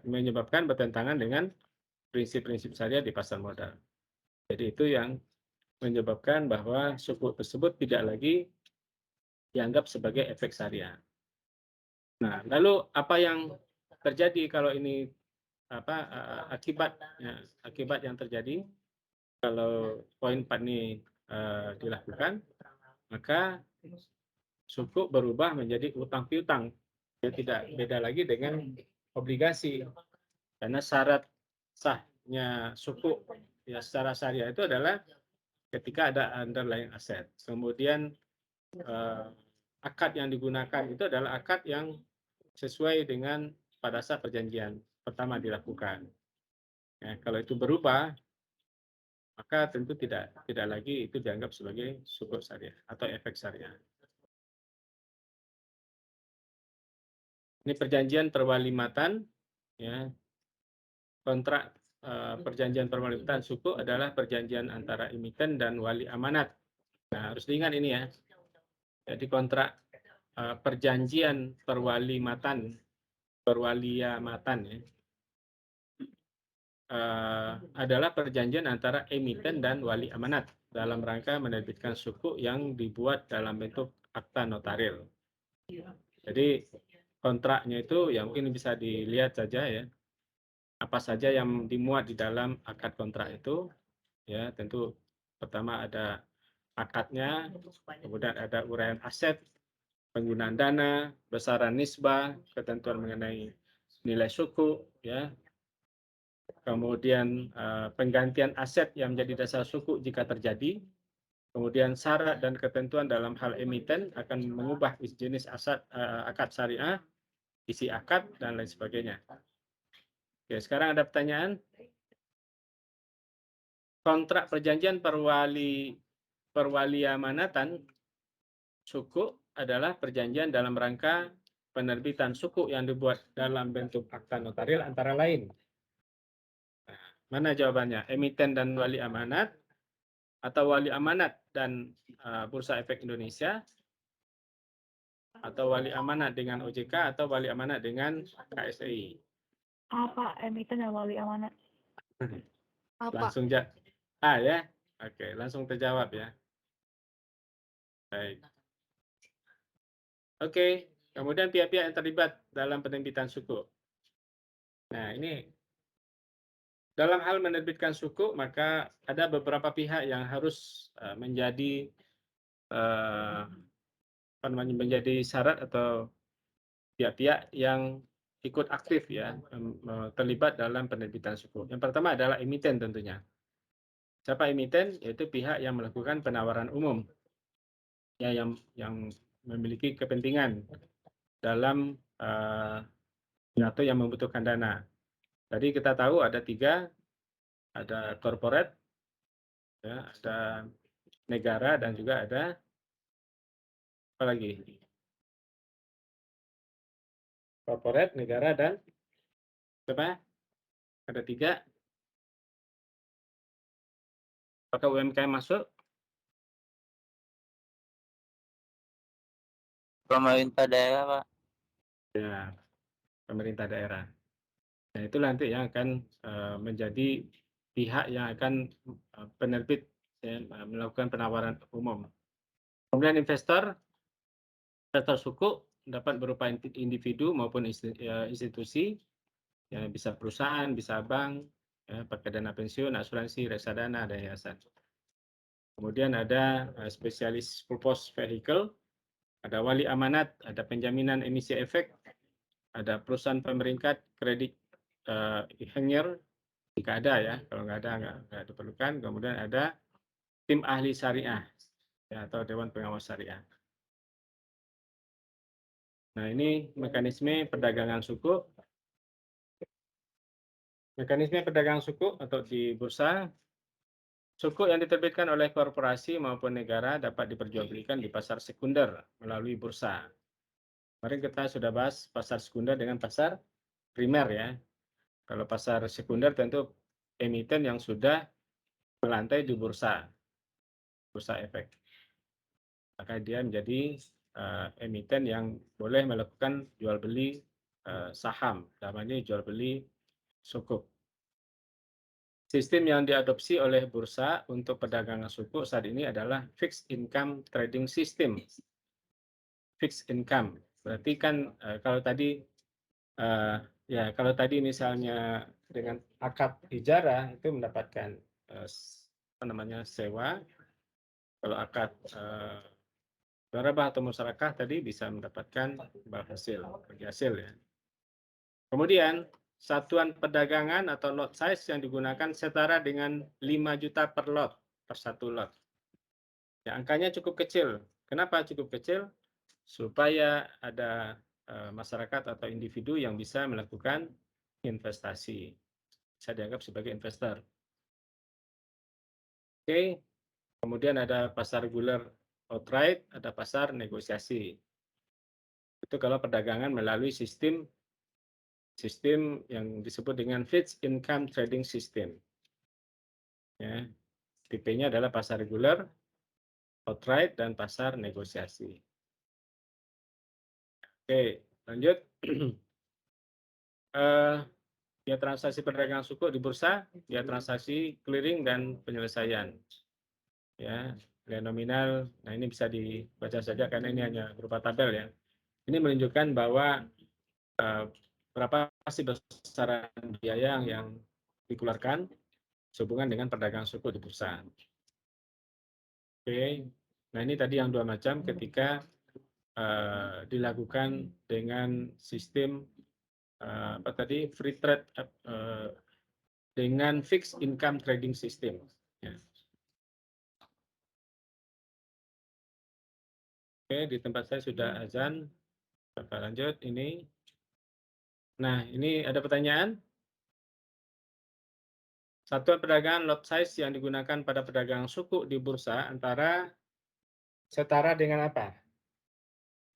menyebabkan bertentangan dengan prinsip-prinsip syariah di pasar modal. Jadi itu yang menyebabkan bahwa suku tersebut tidak lagi dianggap sebagai efek syariah. Nah, lalu apa yang terjadi kalau ini akibat yang terjadi kalau poin 4 ini dilakukan, maka suku berubah menjadi utang piutang. Dia tidak beda lagi dengan obligasi. Karena syarat sahnya suku ya secara syariah itu adalah ketika ada underlying asset. Kemudian akad yang digunakan itu adalah akad yang sesuai dengan pada saat perjanjian pertama dilakukan. Ya, kalau itu berubah, maka tentu tidak lagi itu dianggap sebagai suku syariah atau efek syariah. Ini perjanjian perwalimatan, ya. Kontrak perjanjian perwalimatan suku adalah perjanjian antara emiten dan wali amanat. Nah, harus diingat ini ya. Jadi kontrak perjanjian perwaliamatan ya, adalah perjanjian antara emiten dan wali amanat dalam rangka menerbitkan suku yang dibuat dalam bentuk akta notaril. Jadi kontraknya itu yang mungkin bisa dilihat saja ya. Apa saja yang dimuat di dalam akad kontrak itu ya, tentu pertama ada akadnya, kemudian ada uraian aset, penggunaan dana, besaran nisbah, ketentuan mengenai nilai suku ya. Kemudian penggantian aset yang menjadi dasar suku jika terjadi. Kemudian syarat dan ketentuan dalam hal emiten akan mengubah jenis akad syariah, isi akad dan lain sebagainya. Oke, sekarang ada pertanyaan. Kontrak perjanjian perwaliamanatan suku adalah perjanjian dalam rangka penerbitan suku yang dibuat dalam bentuk akta notaril antara lain. Nah, mana jawabannya? Emiten dan wali amanat, atau wali amanat dan Bursa Efek Indonesia, atau wali amanat dengan OJK, atau wali amanat dengan KSEI? Apa emiten dan wali amanat? Apa? Langsung ya. Oke, langsung terjawab ya. Baik. Oke, kemudian pihak-pihak yang terlibat dalam penerbitan suku. Nah, ini dalam hal menerbitkan suku, maka ada beberapa pihak yang harus menjadi menjadi syarat atau pihak-pihak yang ikut aktif ya terlibat dalam penerbitan suku. Yang pertama adalah emiten tentunya. Siapa emiten? Yaitu pihak yang melakukan penawaran umum, ya yang memiliki kepentingan dalam atau yang membutuhkan dana. Tadi kita tahu ada 3, ada corporate, ya, ada negara, dan juga ada apa lagi? Corporate, negara, dan apa? Ada 3. Apakah UMKM masuk? Pemerintah daerah, Pak. Ya, pemerintah daerah. Nah, itu nanti yang akan menjadi pihak yang akan penerbit ya, melakukan penawaran umum. Kemudian investor suku dapat berupa individu maupun institusi, ya, bisa perusahaan, bisa bank, ya, pakai dana pensiun, asuransi, reksadana, dan yayasan. Kemudian ada spesialis purpose vehicle, ada wali amanat, ada penjaminan emisi efek, ada perusahaan pemeringkat kredit hengir, jika ada ya, kalau nggak ada nggak diperlukan. Kemudian ada tim ahli syariah ya, atau dewan pengawas syariah. Nah, ini mekanisme perdagangan suku. Mekanisme perdagangan suku atau di bursa, suku yang diterbitkan oleh korporasi maupun negara dapat diperjualbelikan di pasar sekunder melalui bursa. Kemarin kita sudah bahas pasar sekunder dengan pasar primer ya. Kalau pasar sekunder tentu emiten yang sudah melantai di bursa efek. Maka dia menjadi emiten yang boleh melakukan jual beli saham, namanya jual beli sukuk. Sistem yang diadopsi oleh bursa untuk perdagangan sukuk saat ini adalah fixed income trading system. Fixed income berarti kan kalau tadi misalnya dengan akad ijarah itu mendapatkan sewa. Kalau akad darabah atau musyarakah tadi bisa mendapatkan hasil ya. Kemudian satuan perdagangan atau lot size yang digunakan setara dengan 5 juta per lot, per satu lot. Ya, angkanya cukup kecil. Kenapa cukup kecil? Supaya ada masyarakat atau individu yang bisa melakukan investasi. Bisa dianggap sebagai investor. Oke. Kemudian ada pasar regular outright, ada pasar negosiasi. Itu kalau perdagangan melalui sistem yang disebut dengan fixed income trading system. Ya, tipenya adalah pasar regular, outright, dan pasar negosiasi. Oke, lanjut. Ya, transaksi perdagangan suku di bursa, ya transaksi clearing dan penyelesaian. Ya, nilai nominal. Nah, ini bisa dibaca saja karena ini hanya berupa tabel ya. Ini menunjukkan bahwa berapa sih besaran biaya yang dikeluarkan sehubungan dengan perdagangan suku di bursa. Oke, nah ini tadi yang 2 macam ketika dilakukan dengan sistem free trade dengan fixed income trading system. Ya. Oke, di tempat saya sudah azan. Kita lanjut ini. Nah, ini ada pertanyaan. Satuan perdagangan lot size yang digunakan pada perdagangan suku di bursa setara dengan apa?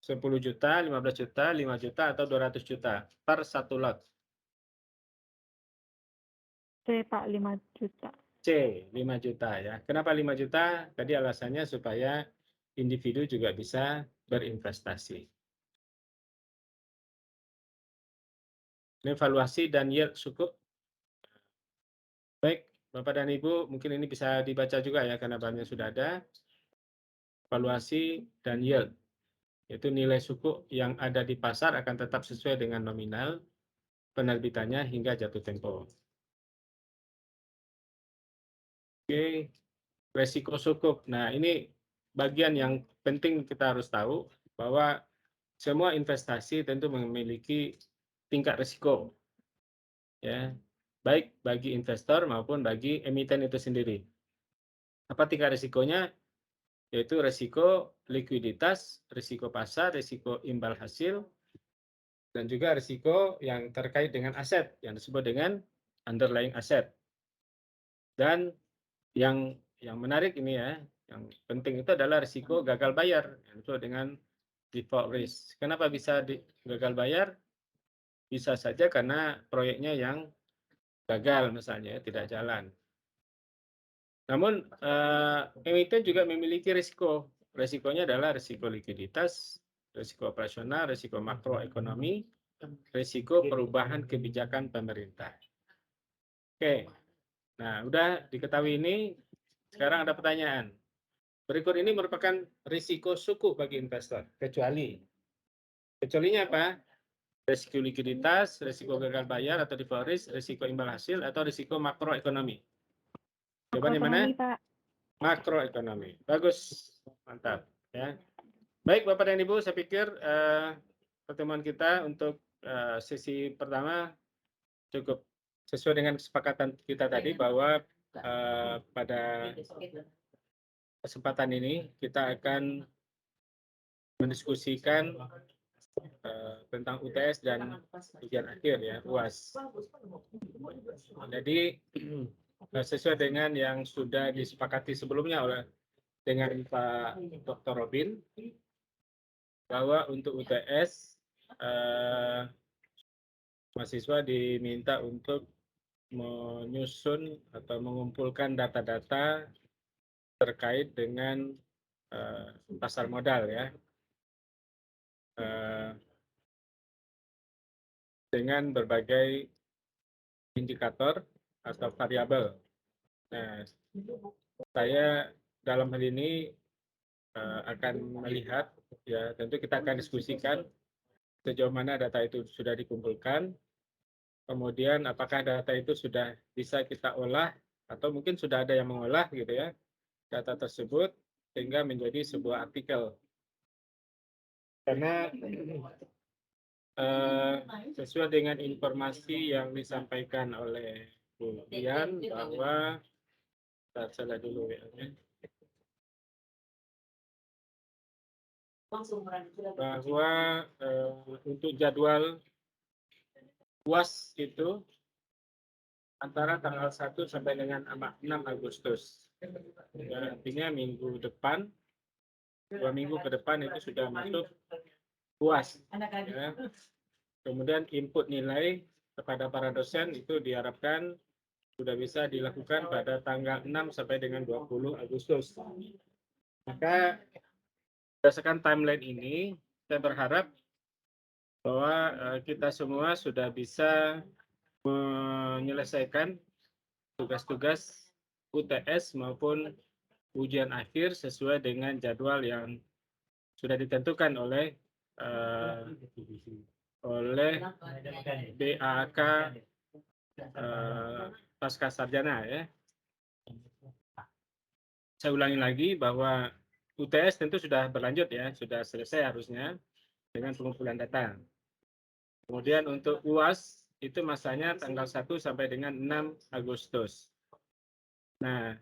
10 juta, 15 juta, 5 juta, atau 200 juta per satu lot. C, Pak, 5 juta. C, 5 juta ya. Kenapa 5 juta? Tadi alasannya supaya individu juga bisa berinvestasi. Ini valuasi dan yield suku. Baik, Bapak dan Ibu, mungkin ini bisa dibaca juga ya, karena bahannya sudah ada. Valuasi dan yield, yaitu nilai suku yang ada di pasar akan tetap sesuai dengan nominal penerbitannya hingga jatuh tempo. Oke, resiko sukuk. Nah, ini bagian yang penting kita harus tahu bahwa semua investasi tentu memiliki tingkat risiko, ya, baik bagi investor maupun bagi emiten itu sendiri. Apa tingkat risikonya? Yaitu risiko likuiditas, risiko pasar, risiko imbal hasil, dan juga risiko yang terkait dengan aset yang disebut dengan underlying asset. Dan yang menarik ini ya, yang penting itu adalah risiko gagal bayar yang disebut dengan default risk. Kenapa bisa gagal bayar? Bisa saja karena proyeknya yang gagal misalnya, tidak jalan. Namun emiten juga memiliki risiko. Risikonya adalah risiko likuiditas, risiko operasional, risiko makroekonomi, risiko perubahan kebijakan pemerintah. Oke, nah udah diketahui ini, sekarang ada pertanyaan. Berikut ini merupakan risiko suku bagi investor, kecualinya apa? Risiko likuiditas, risiko gagal bayar atau default risk, risiko imbal hasil, atau risiko makroekonomi. Jawabannya mana? Makroekonomi, Pak. Makroekonomi. Bagus, mantap. Ya. Baik, Bapak dan Ibu, saya pikir pertemuan kita untuk sesi pertama cukup sesuai dengan kesepakatan kita tadi bahwa pada kesempatan ini kita akan mendiskusikan tentang UTS dan ujian akhir ya, UAS. Jadi sesuai dengan yang sudah disepakati sebelumnya dengan Pak Dr. Robin, bahwa untuk UTS mahasiswa diminta untuk menyusun atau mengumpulkan data-data terkait dengan pasar modal ya, dengan berbagai indikator atau variabel. Nah, saya dalam hal ini akan melihat ya, tentu kita akan diskusikan sejauh mana data itu sudah dikumpulkan, kemudian apakah data itu sudah bisa kita olah atau mungkin sudah ada yang mengolah gitu ya data tersebut sehingga menjadi sebuah artikel. Karena sesuai dengan informasi yang disampaikan oleh Bu Dian bahwa saya dulu ya, bahwa untuk jadwal UAS itu antara tanggal 1 sampai dengan 6 Agustus. Ya, artinya minggu depan, 2 minggu ke depan itu sudah masuk UAS. Ya. Kemudian input nilai kepada para dosen itu diharapkan sudah bisa dilakukan pada tanggal 6 sampai dengan 20 Agustus. Maka berdasarkan timeline ini, saya berharap bahwa kita semua sudah bisa menyelesaikan tugas-tugas UTS maupun ujian akhir sesuai dengan jadwal yang sudah ditentukan oleh BAK pasca sarjana ya. Saya ulangi lagi bahwa UTS tentu sudah berlanjut ya, sudah selesai harusnya dengan pengumpulan data. Kemudian untuk UAS itu masanya tanggal 1 sampai dengan 6 Agustus. Nah,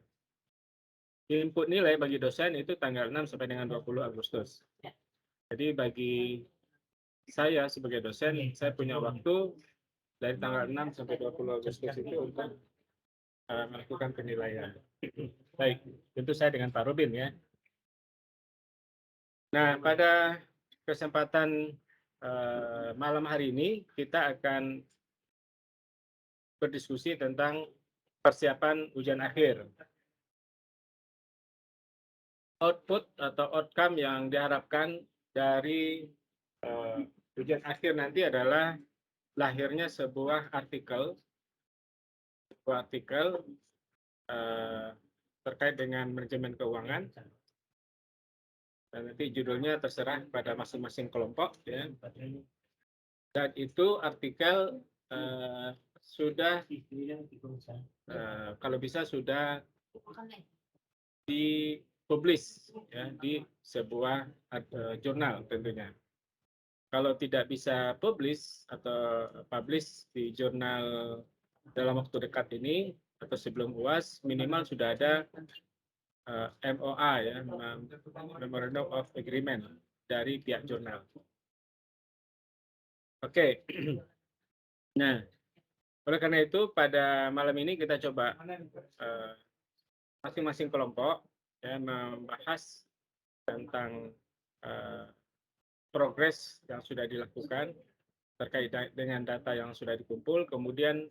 input nilai bagi dosen itu tanggal 6 sampai dengan 20 Agustus. Jadi bagi saya sebagai dosen, saya punya waktu dari tanggal 6 sampai 20 Agustus itu untuk melakukan penilaian. Baik, tentu saya dengan Pak Robin ya. Nah, pada kesempatan malam hari ini kita akan berdiskusi tentang persiapan ujian akhir. Output atau outcome yang diharapkan dari ujian akhir nanti adalah lahirnya sebuah artikel terkait dengan manajemen keuangan. Dan nanti judulnya terserah pada masing-masing kelompok ya. Dan itu artikel sudah kalau bisa sudah dipublish ya di sebuah jurnal tentunya. Kalau tidak bisa publish atau publish di jurnal dalam waktu dekat ini atau sebelum UAS, minimal sudah ada MOA ya, Memorandum of Agreement dari pihak jurnal. Oke. Nah, oleh karena itu pada malam ini kita coba masing-masing kelompok ya membahas tentang progres yang sudah dilakukan terkait dengan data yang sudah dikumpul, kemudian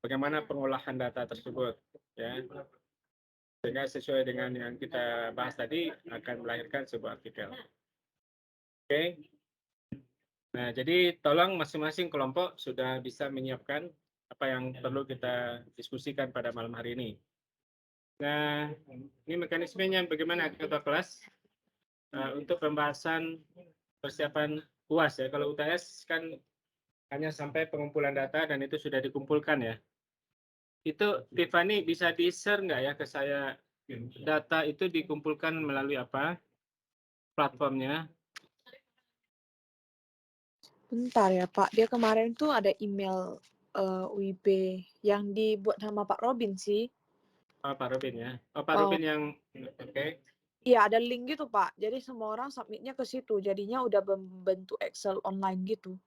bagaimana pengolahan data tersebut, ya, sehingga sesuai dengan yang kita bahas tadi akan melahirkan sebuah artikel. Oke. Nah, jadi tolong masing-masing kelompok sudah bisa menyiapkan apa yang perlu kita diskusikan pada malam hari ini. Nah, ini mekanismenya bagaimana ketua kelas untuk pembahasan persiapan UAS ya. Kalau UTS kan hanya sampai pengumpulan data dan itu sudah dikumpulkan ya. Itu Tiffany bisa di-share nggak ya ke saya data itu dikumpulkan melalui apa platformnya? Bentar ya Pak, dia kemarin tuh ada email UIB yang dibuat sama Pak Robin sih. Oh, Pak Robin ya. Oh, Pak Robin yang oke. Iya, ada link gitu Pak. Jadi semua orang submitnya ke situ. Jadinya udah membentuk Excel online gitu.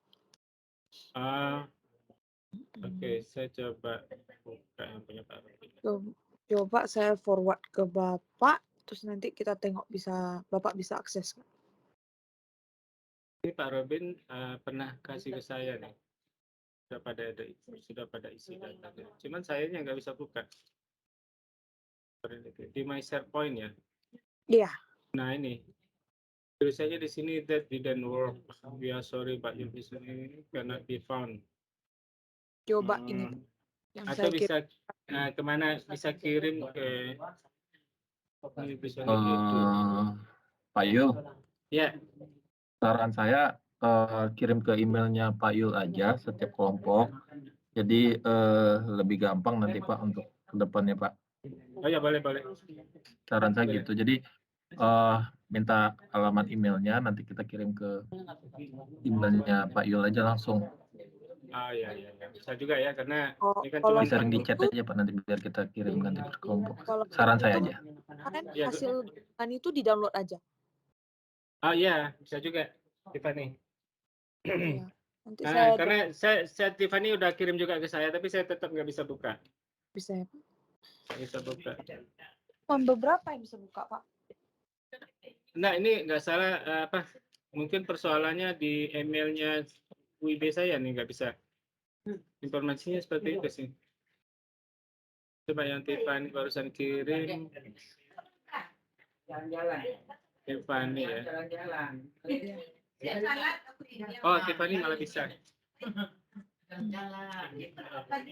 Oke, saya coba buka yang punya Pak Robin. Coba saya forward ke Bapak, terus nanti kita tengok Bapak bisa akses. Ini Pak Robin pernah kasih ke saya nih. Sudah pada isi data. Cuman sayanya nggak bisa buka. Di My SharePoint ya. Iya. Nah ini tulisannya di sini that didn't work. We are sorry but your business cannot be found. Coba ini yang atau saya bisa kemana bisa kirim ke Pak Yul, ya saran saya kirim ke emailnya Pak Yul aja setiap kelompok. Jadi lebih gampang nanti Pak untuk kedepannya Pak. oh ya boleh Saran saya gitu. Jadi minta alamat emailnya, nanti kita kirim ke emailnya Pak Yul aja langsung. ya bisa juga ya karena ini kan kalau cuma Bisa sering di chat aja Pak, nanti biar kita kirim nanti per kelompok. kalau Saran saya itu aja. kan Ya, hasil dokumen itu di-download aja. iya bisa juga Tiffany. Iya. Nanti Karena saya Tiffany udah kirim juga ke saya tapi saya tetap nggak bisa buka. bisa ya, Pak. Nggak bisa buka. Beberapa yang bisa buka, Pak. Nah ini nggak salah mungkin persoalannya di emailnya UIB saya nih nggak bisa. Informasinya seperti itu sih. Coba yang Tiffany barusan kirim. Tiffany ya. Oh Tiffany malah bisa.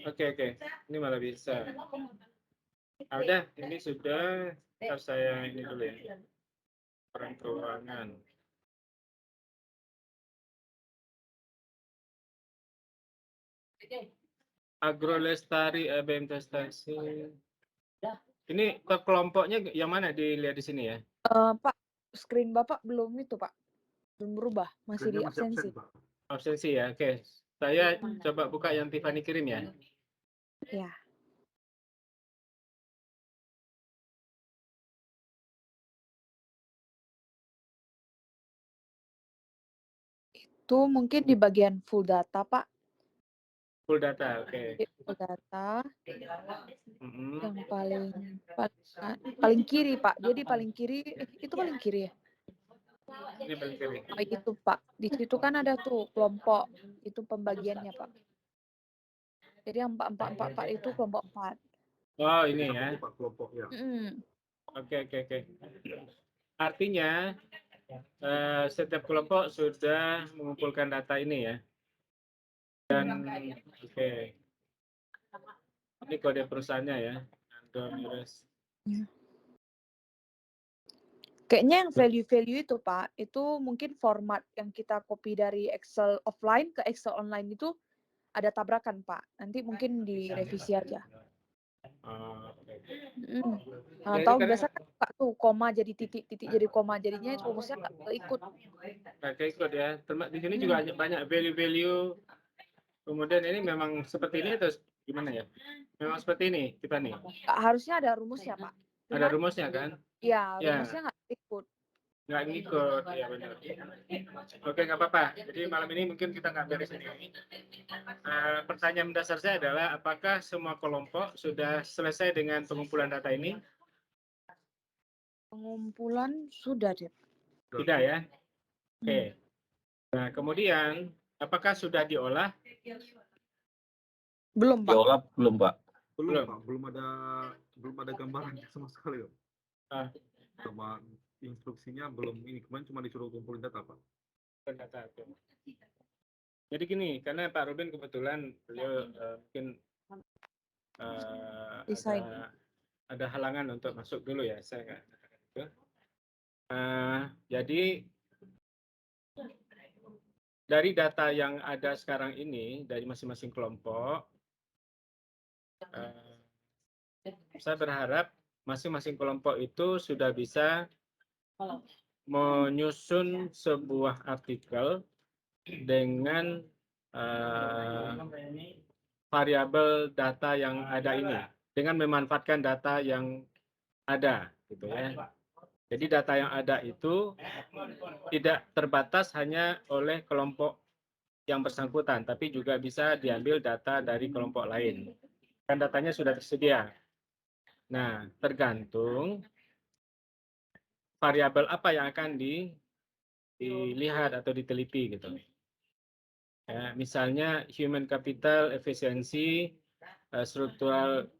Oke. Ini malah bisa. Udah, ini sudah. Ntar saya ini dulu ya. Peran keuangan. Agrolestari ABM Investasi. Ini per kelompoknya yang mana dilihat di sini ya? Pak, screen Bapak belum itu, Pak. Belum berubah, masih di absensi. Absensi ya, oke. Saya coba buka yang Tiffany kirim ya. Ya. Itu mungkin di bagian full data, Pak. Full data, oke. Full data. Yang paling kiri, Pak. Jadi paling kiri, itu paling kiri ya? Ini paling kiri. Oh, itu, Pak. Di situ kan ada tuh kelompok. Itu pembagiannya, Pak. Jadi yang 4 itu kelompok 4. Oh, ini ya. Mm. Oke. Artinya setiap kelompok sudah mengumpulkan data ini ya. Dan oke. Ini kode perusahaannya ya. Kayaknya yang value-value itu, Pak, itu mungkin format yang kita copy dari Excel offline ke Excel online itu ada tabrakan, Pak. Nanti mungkin direvisi aja. Oke. Nah, Ya, ini tahu karena biasa kan suka tuh koma jadi titik, titik jadi koma, jadinya rumusnya nggak keikut. nggak keikut ya. Di sini Hmm. juga banyak value-value. Kemudian ini memang seperti ini atau gimana ya? Memang seperti ini, kita nih. Harusnya ada rumusnya, Pak. Ada Cuman rumusnya kan? ya Ya. rumusnya nggak ikut. Nggak ngikut, ya benar. Oke, nggak apa-apa. Jadi malam ini mungkin kita nggak beres ini. Pertanyaan mendasar saya adalah, apakah semua kelompok sudah selesai dengan pengumpulan data ini? Pengumpulan sudah deh. Tidak ya? Oke. Nah, kemudian apakah sudah diolah? Belum, Pak. Diolah belum, Pak? Belum. Pak. Belum ada gambarannya sama sekali, Pak. Ah. Sama instruksinya belum ini. Kemarin cuma disuruh kumpulin data, Pak. Data. Jadi gini, karena Pak Robin kebetulan beliau mungkin Desain. ada halangan untuk masuk dulu ya, saya nggak katakan itu. Jadi dari data yang ada sekarang ini dari masing-masing kelompok, saya berharap masing-masing kelompok itu sudah bisa menyusun sebuah artikel dengan variabel data yang ada ini, dengan memanfaatkan data yang ada, gitu ya. Jadi data yang ada itu tidak terbatas hanya oleh kelompok yang bersangkutan, tapi juga bisa diambil data dari kelompok lain. Kan datanya sudah tersedia. Nah, tergantung variabel apa yang akan dilihat atau diteliti gitu. Ya, misalnya human capital efficiency, struktural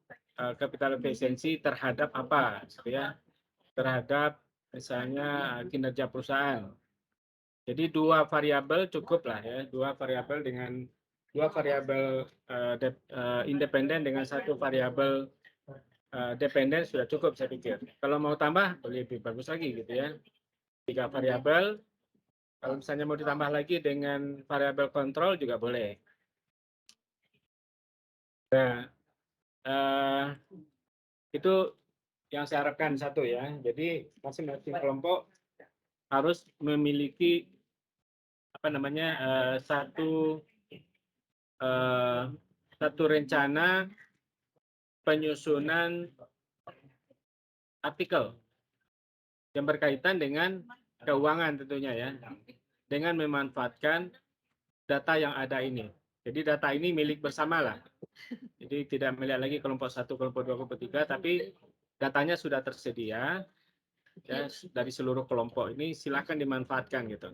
capital efficiency terhadap apa, gitu ya? Terhadap misalnya kinerja perusahaan. Jadi dua variabel cukup lah ya, dua variabel independen dengan satu variabel dependen sudah cukup saya pikir. Kalau mau tambah lebih bagus lagi gitu ya. 3 variabel. Kalau misalnya mau ditambah lagi dengan variabel kontrol juga boleh. Nah, itu yang saya harapkan satu ya. Jadi masing-masing kelompok harus memiliki satu rencana penyusunan artikel yang berkaitan dengan keuangan tentunya ya, dengan memanfaatkan data yang ada ini. Jadi data ini milik bersama lah. Jadi tidak melihat lagi kelompok 1, kelompok 2, kelompok 3, tapi datanya sudah tersedia ya, dari seluruh kelompok ini, silakan dimanfaatkan gitu.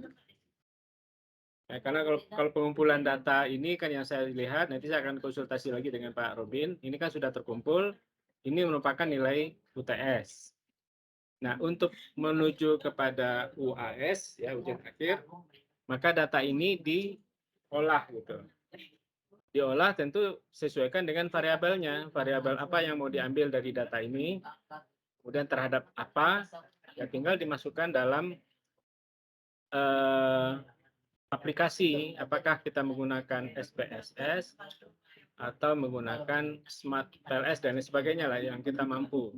Ya, karena kalau pengumpulan data ini kan yang saya lihat, nanti saya akan konsultasi lagi dengan Pak Robin, ini kan sudah terkumpul, ini merupakan nilai UTS. Nah, untuk menuju kepada UAS, ya ujian akhir, maka data ini diolah gitu. Diolah tentu sesuaikan dengan variabelnya, variabel apa yang mau diambil dari data ini, kemudian terhadap apa, ya tinggal dimasukkan dalam aplikasi, apakah kita menggunakan SPSS atau menggunakan Smart PLS dan sebagainya lah yang kita mampu.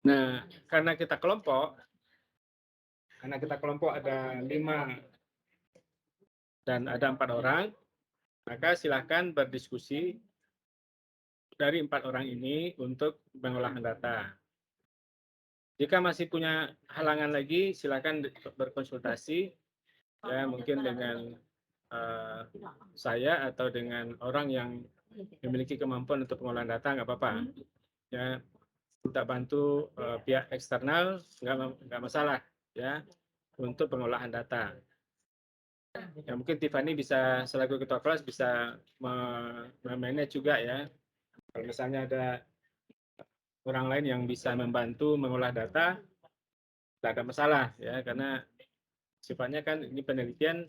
Nah, karena kita kelompok ada 5 dan ada 4 orang, maka silakan berdiskusi dari 4 orang ini untuk pengolahan data. Jika masih punya halangan lagi, silakan berkonsultasi ya, mungkin dengan saya atau dengan orang yang memiliki kemampuan untuk pengolahan data, nggak apa-apa. Ya, minta bantu pihak eksternal nggak masalah ya untuk pengolahan data. Ya, mungkin Tiffany bisa selaku ketua kelas bisa memanage juga ya. Kalau misalnya ada orang lain yang bisa membantu mengolah data, tidak ada masalah ya, karena sifatnya kan ini penelitian,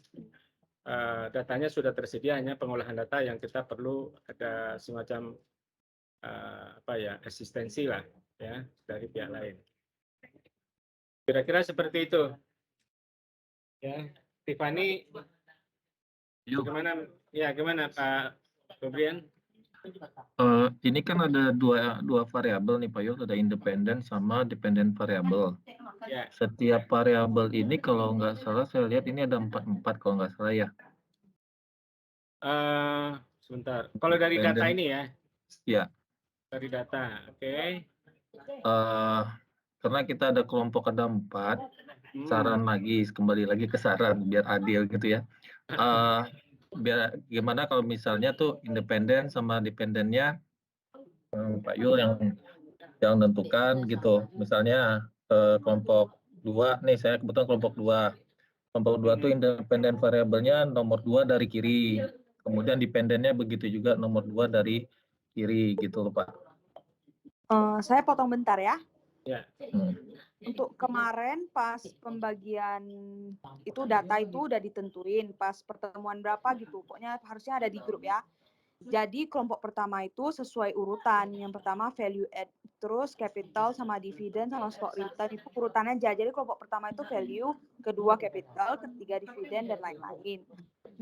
datanya sudah tersedia, hanya pengolahan data yang kita perlu ada semacam asistensi lah ya dari pihak lain. Kira-kira seperti itu. Ya, Tiffany, gimana? Ya, gimana Pak Febrian? Ini kan ada dua variabel nih Pak Yul, ada independen sama dependent variabel. Ya, Setiap variabel ini kalau nggak salah saya lihat ini ada 4 kalau nggak salah ya. sebentar. Kalau dari data Dependent, ini ya, ya. dari data, oke. Karena kita ada kelompok ada 4, saran lagi, kembali lagi ke saran biar adil gitu ya. Biar gimana kalau misalnya tuh independen sama dependennya Pak Yul yang tentukan gitu. Misalnya kelompok 2 nih, saya kebetulan kelompok 2. Kelompok 2 tuh independen variabelnya nomor 2 dari kiri. Kemudian dependennya begitu juga nomor 2 dari kiri gitu loh Pak. Saya potong bentar ya. Ya. Untuk kemarin pas pembagian itu data itu udah ditentuin pas pertemuan berapa gitu. Pokoknya harusnya ada di grup ya. Jadi kelompok pertama itu sesuai urutan. Yang pertama value add, terus capital sama dividen sama stock return itu urutannya aja. Jadi kelompok pertama itu value, kedua capital, ketiga dividen dan lain-lain.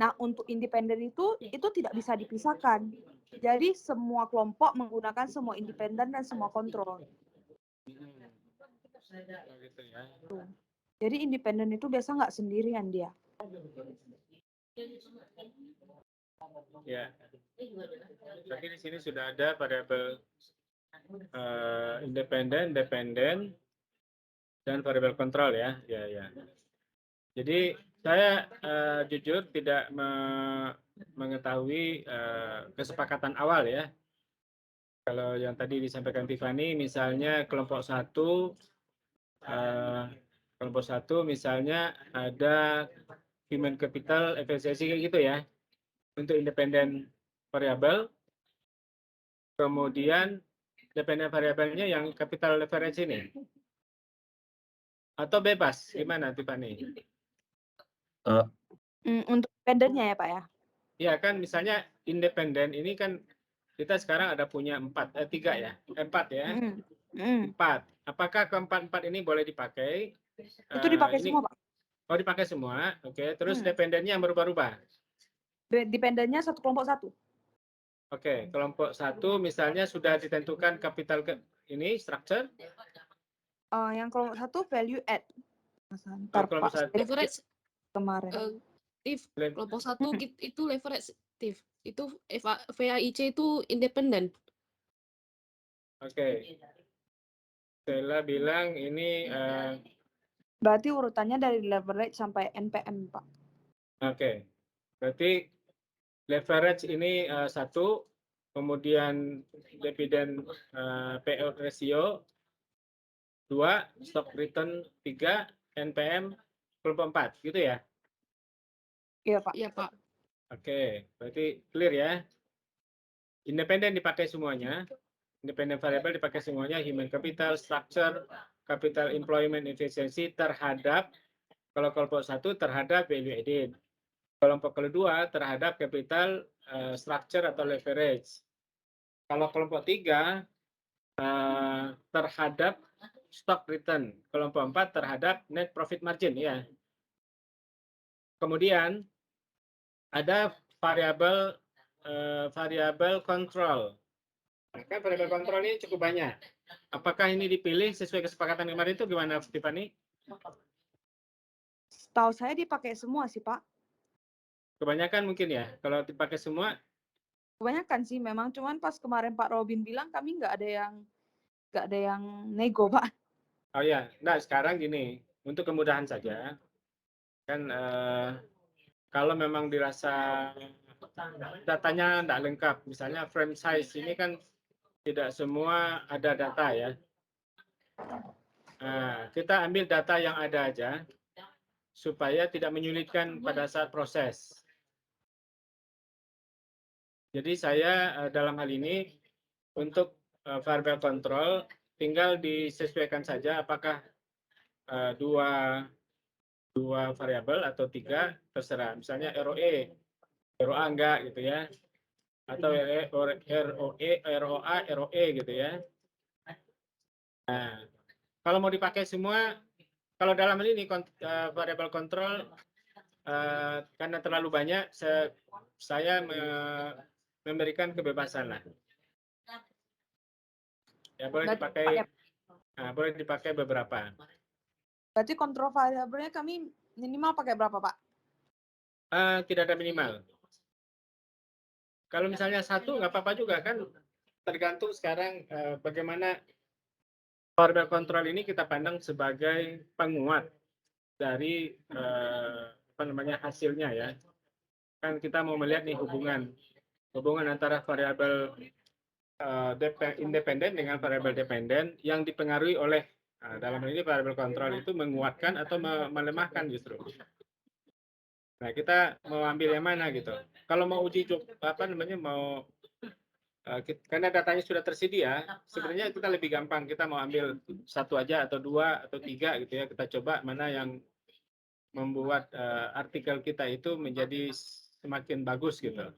Nah, untuk independen itu tidak bisa dipisahkan. Jadi semua kelompok menggunakan semua independen dan semua kontrol. Gitu ya. Jadi independen itu biasa nggak sendirian dia. Ya. Tapi di sini sudah ada variabel independen, dependen, dan variabel kontrol ya. Ya. Jadi saya jujur tidak mengetahui kesepakatan awal ya. Kalau yang tadi disampaikan Tiffany, misalnya kelompok 1 misalnya ada human capital efisiensi kayak gitu ya. Untuk independen variabel, kemudian dependent variabelnya yang capital leverage ini. Atau bebas, gimana Tiffany? Untuk independennya ya Pak ya? Ya kan misalnya independen ini kan kita sekarang ada punya 4 ya. 4 ya. 4. Apakah keempat-empat ini boleh dipakai? Itu dipakai ini, semua Pak. Oh dipakai semua, oke. Terus dependennya yang berubah-ubah. Dependennya satu kelompok 1. Oke, kelompok 1 misalnya sudah ditentukan capital ini structure. Yang kelompok 1 value add. Kelompok 1 leverage kemarin. Kelompok 1 itu leverage. Itu VAIC itu independen. Oke. Stella bilang ini berarti urutannya dari leverage sampai NPM, Pak. Oke. Berarti leverage ini 1, kemudian dividen payout ratio 2, stock return 3, NPM kelompok 4, gitu ya? Iya, Pak. Iya, Pak. Oke, berarti clear ya. Independen dipakai semuanya. Independent variable dipakai semuanya, human capital, structure, capital employment efficiency terhadap, kalau kelompok 1 terhadap value added. Kelompok kedua terhadap capital structure atau leverage. Kalau kelompok 3 terhadap stock return. Kelompok 4 terhadap net profit margin ya. Kemudian ada variabel control. Maka variabel kontrol ini cukup banyak. Apakah ini dipilih sesuai kesepakatan kemarin itu gimana, Tiffany? Tahu saya dipakai semua sih, Pak. Kebanyakan mungkin ya. Kalau dipakai semua. Kebanyakan sih memang. Cuman pas kemarin Pak Robin bilang kami nggak ada yang nego, Pak. Oh ya, nah sekarang gini. Untuk kemudahan saja. Kan kalau memang dirasa datanya tidak lengkap. Misalnya frame size ini kan tidak semua ada data ya. Nah, kita ambil data yang ada aja supaya tidak menyulitkan pada saat proses. Jadi saya dalam hal ini untuk variable control tinggal disesuaikan saja apakah dua variabel atau 3 terserah. Misalnya ROE, ROA enggak gitu ya. Atau ROA, ROE gitu ya. Nah, kalau mau dipakai semua, kalau dalam hal ini variable control karena terlalu banyak, saya memberikan kebebasan lah. Ya boleh Berarti dipakai, boleh dipakai beberapa. Berarti kontrol variabelnya kami minimal pakai berapa, Pak? Tidak ada minimal. Kalau misalnya satu nggak apa-apa juga kan, tergantung sekarang bagaimana variabel kontrol ini kita pandang sebagai penguat dari apa namanya hasilnya ya. Kan kita mau melihat nih hubungan antara variabel independen dengan variabel dependen yang dipengaruhi oleh dalam hal ini variabel kontrol itu menguatkan atau melemahkan justru. Nah, kita mau ambil yang mana gitu. Kalau mau uji apa namanya mau karena datanya sudah tersedia, sebenarnya kita lebih gampang. Kita mau ambil satu aja atau dua atau tiga gitu ya. Kita coba mana yang membuat artikel kita itu menjadi semakin bagus gitu.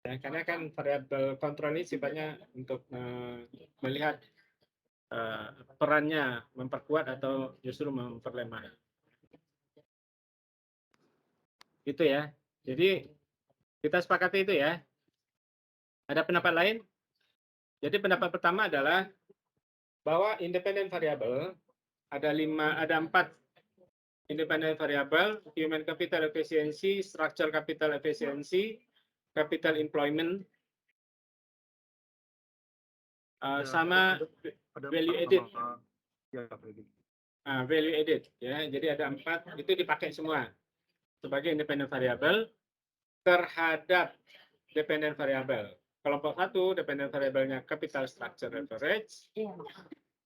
Ya, karena kan variabel kontrol ini sifatnya untuk melihat perannya memperkuat atau justru memperlemah. Gitu ya. Jadi kita sepakati itu ya. Ada pendapat lain? Jadi pendapat pertama adalah bahwa independent variable ada 4 independent variable: human capital efficiency, structure capital efficiency, capital employment, sama value added. Value added ya. Jadi ada 4 itu dipakai semua sebagai independent variable terhadap dependent variable. Kelompok 1 dependent variabelnya capital structure leverage.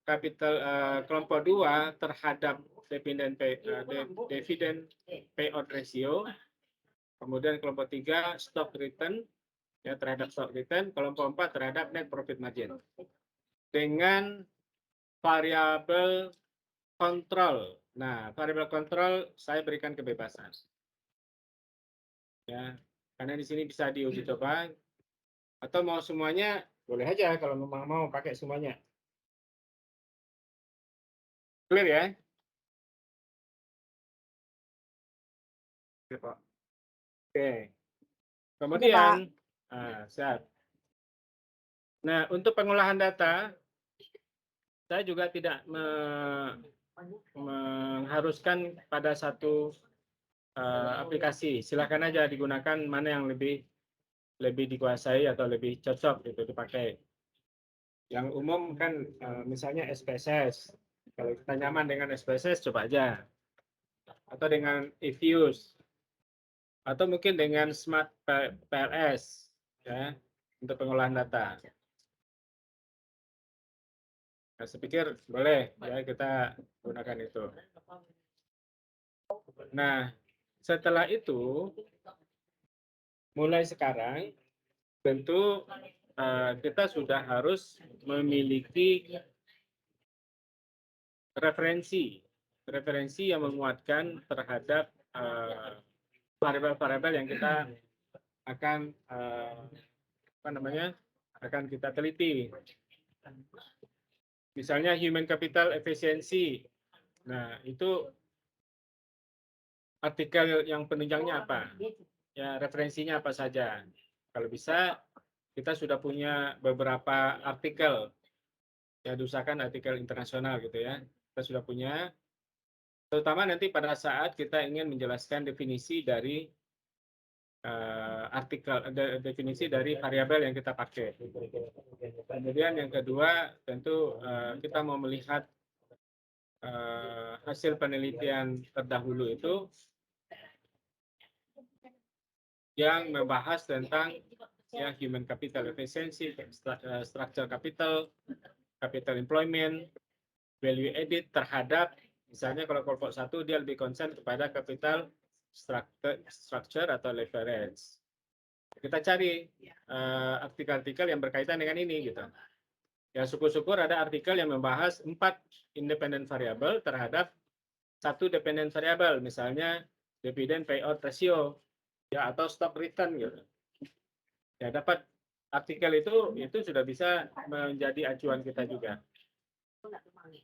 Kelompok 2 terhadap dividend payout ratio. Kemudian kelompok 3 stock return ya, terhadap stock return. Kelompok 4 terhadap net profit margin. Dengan variabel kontrol. Nah, variabel kontrol saya berikan kebebasan. Ya, karena di sini bisa diuji coba atau mau semuanya boleh aja kalau memang mau pakai semuanya. Clear ya? Oke, Pak. Oke. Kemudian, Pak. siap. Nah, untuk pengolahan data, saya juga tidak mengharuskan pada satu aplikasi. Silakan aja digunakan mana yang lebih dikuasai atau lebih cocok gitu dipakai. Yang umum kan misalnya SPSS. Kalau kita nyaman dengan SPSS, coba aja. Atau dengan eViews. Atau mungkin dengan Smart PLS ya, untuk pengolahan data. Nah, saya pikir boleh ya kita gunakan itu. Nah, setelah itu mulai sekarang tentu kita sudah harus memiliki referensi yang menguatkan terhadap variabel-variabel yang kita akan akan kita teliti. Misalnya human capital efficiency. Nah, itu artikel yang penunjangnya apa? Ya, referensinya apa saja? Kalau bisa, kita sudah punya beberapa artikel. Ya, diusahakan artikel internasional gitu ya. Kita sudah punya. Terutama nanti pada saat kita ingin menjelaskan definisi dari definisi dari variabel yang kita pakai. Kemudian yang kedua, tentu kita mau melihat hasil penelitian terdahulu itu yang membahas tentang ya human capital efficiency, structure capital, capital employment, value added terhadap misalnya kalau kelompok 1 dia lebih concern kepada capital structure atau leverage. Kita cari artikel-artikel yang berkaitan dengan ini gitu. Ya syukur-syukur ada artikel yang membahas 4 independent variable terhadap 1 dependent variable, misalnya dividend payout ratio ya atau stock return gitu. Ya dapat artikel itu sudah bisa menjadi acuan kita juga.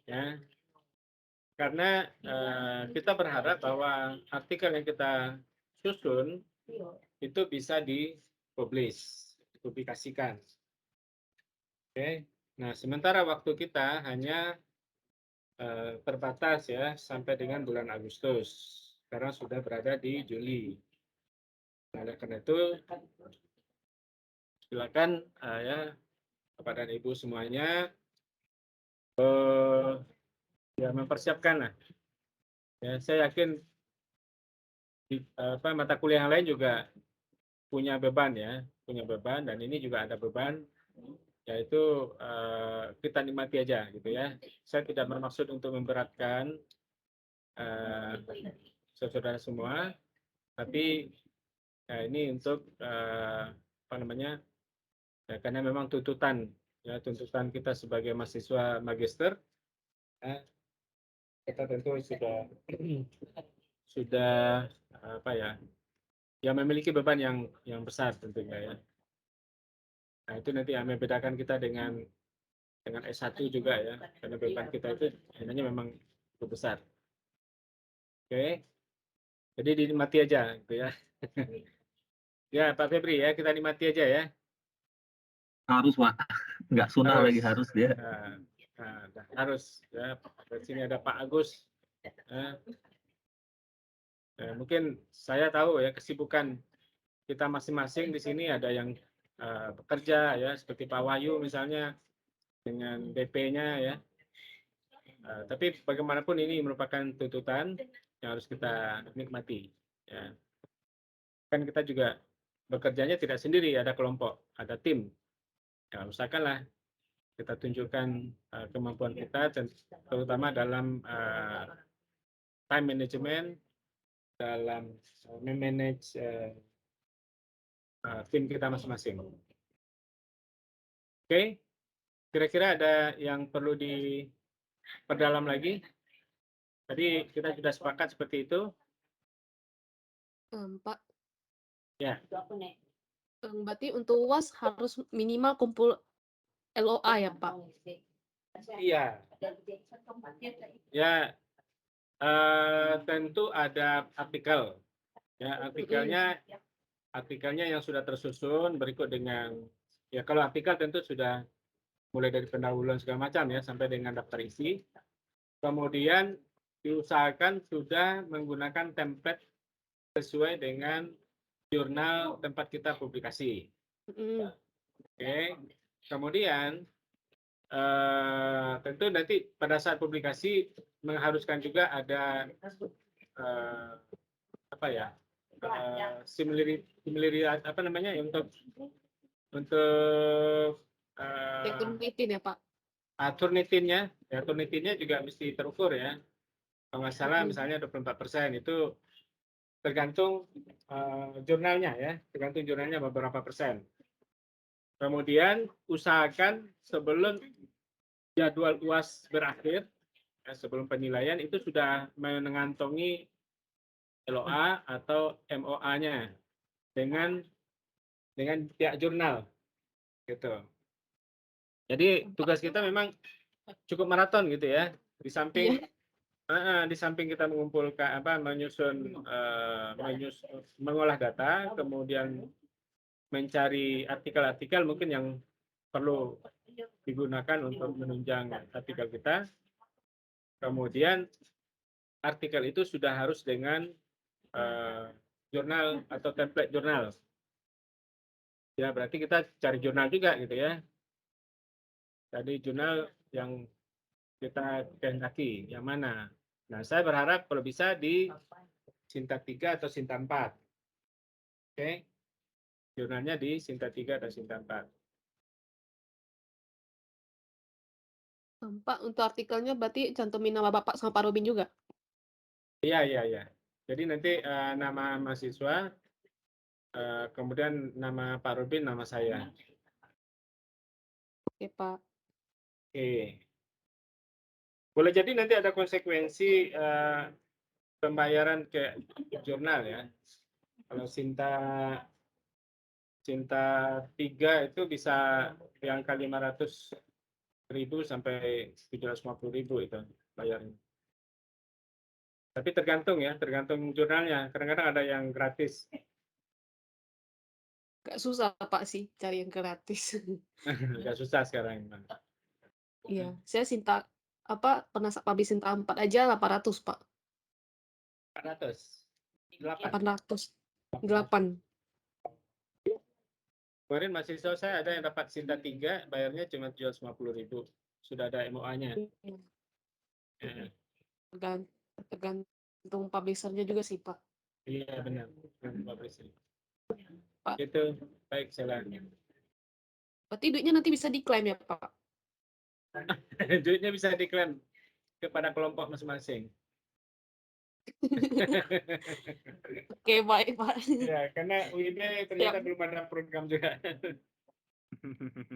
Ya. Karena kita berharap bahwa artikel yang kita susun itu bisa dipublish dipublikasikan. Oke. Nah, sementara waktu kita hanya terbatas ya sampai dengan bulan Agustus. Sekarang sudah berada di Juli. Nah, oleh karena itu silakan ya kepada ibu semuanya ya mempersiapkan lah. Ya, saya yakin mata kuliah yang lain juga punya beban ya, punya beban, dan ini juga ada beban, yaitu kita nikmati aja gitu ya. Saya tidak bermaksud untuk memberatkan saudara semua, tapi ini untuk apa namanya? Ya, karena memang tuntutan kita sebagai mahasiswa magister, kita tentu sudah apa ya? Ya memiliki beban yang besar tentunya ya. Nah, itu nanti yang membedakan kita dengan S1 juga ya, karena beban kita itu sebenarnya memang cukup besar. Oke, jadi dinikmati aja gitu ya. Ya Pak Febri ya, kita nikmati aja ya. Harus Pak, nggak sunnah lagi harus dia. Harus ya. Di sini ada Pak Agus. Mungkin saya tahu ya kesibukan kita masing-masing di sini, ada yang bekerja ya, seperti Pak Wahyu misalnya dengan BP-nya ya. Tapi bagaimanapun ini merupakan tuntutan yang harus kita nikmati. Ya. Kan kita juga bekerjanya tidak sendiri, ada kelompok, ada tim. Ya, usahakanlah kita tunjukkan kemampuan kita, terutama dalam time management, dalam memanage tim kita masing-masing. Oke, kira-kira ada yang perlu diperdalam lagi? Tadi kita sudah sepakat seperti itu. Pak, Ya. Berarti untuk UAS harus minimal kumpul LOA ya Pak? Iya. Ya, tentu ada artikel. Ya, artikelnya yang sudah tersusun berikut dengan, ya kalau artikel tentu sudah mulai dari pendahuluan segala macam ya sampai dengan daftar isi. Kemudian diusahakan sudah menggunakan template sesuai dengan jurnal tempat kita publikasi. Oke. Kemudian tentu nanti pada saat publikasi mengharuskan juga ada apa ya, similarity apa namanya ya, untuk Turnitin ya Pak? Turnitinnya juga mesti terukur ya. Kalau nggak salah misalnya 24%, itu tergantung jurnalnya ya, tergantung jurnalnya beberapa persen. Kemudian usahakan sebelum jadwal UAS berakhir, ya, sebelum penilaian itu sudah mengantongi LOA atau MOA-nya dengan pihak jurnal, gitu. Jadi tugas kita memang cukup maraton gitu ya. Di samping kita mengumpulkan mengolah data, kemudian mencari artikel-artikel mungkin yang perlu digunakan untuk menunjang artikel kita. Kemudian artikel itu sudah harus dengan jurnal atau template jurnal. Ya, berarti kita cari jurnal juga gitu ya. Tadi jurnal yang kita kehendaki, yang mana? Nah, saya berharap kalau bisa di Sinta 3 atau Sinta 4. Oke. Jurnalnya di Sinta 3 atau Sinta 4. Pak, untuk artikelnya berarti cantumin nama Bapak sama Pak Robin juga? Iya. Jadi nanti nama mahasiswa, kemudian nama Pak Robin, nama saya. Oke, Pak. Oke. Boleh jadi nanti ada konsekuensi pembayaran ke jurnal ya. Kalau Sinta 3 itu bisa di angka 500.000 sampai 750.000 itu bayarnya. Tapi tergantung jurnalnya. Kadang-kadang ada yang gratis. Agak susah Pak sih cari yang gratis. Agak susah sekarang. Iya, saya Sinta pernah publish Sinta 4 aja 800 Pak. 400. 8. 800. 8. Kemarin mahasiswa saya ada yang dapat Sinta 3, bayarnya cuma 750.000. Sudah ada MOA-nya. Iya. Tergantung publishernya juga sih Pak. Iya benar. Publishing. Pak. Itu baik jalannya. Berarti duitnya nanti bisa diklaim ya Pak? Duitnya bisa diklaim kepada kelompok masing-masing. Oke, baik Pak. Ya, karena UIB ternyata belum ada program juga.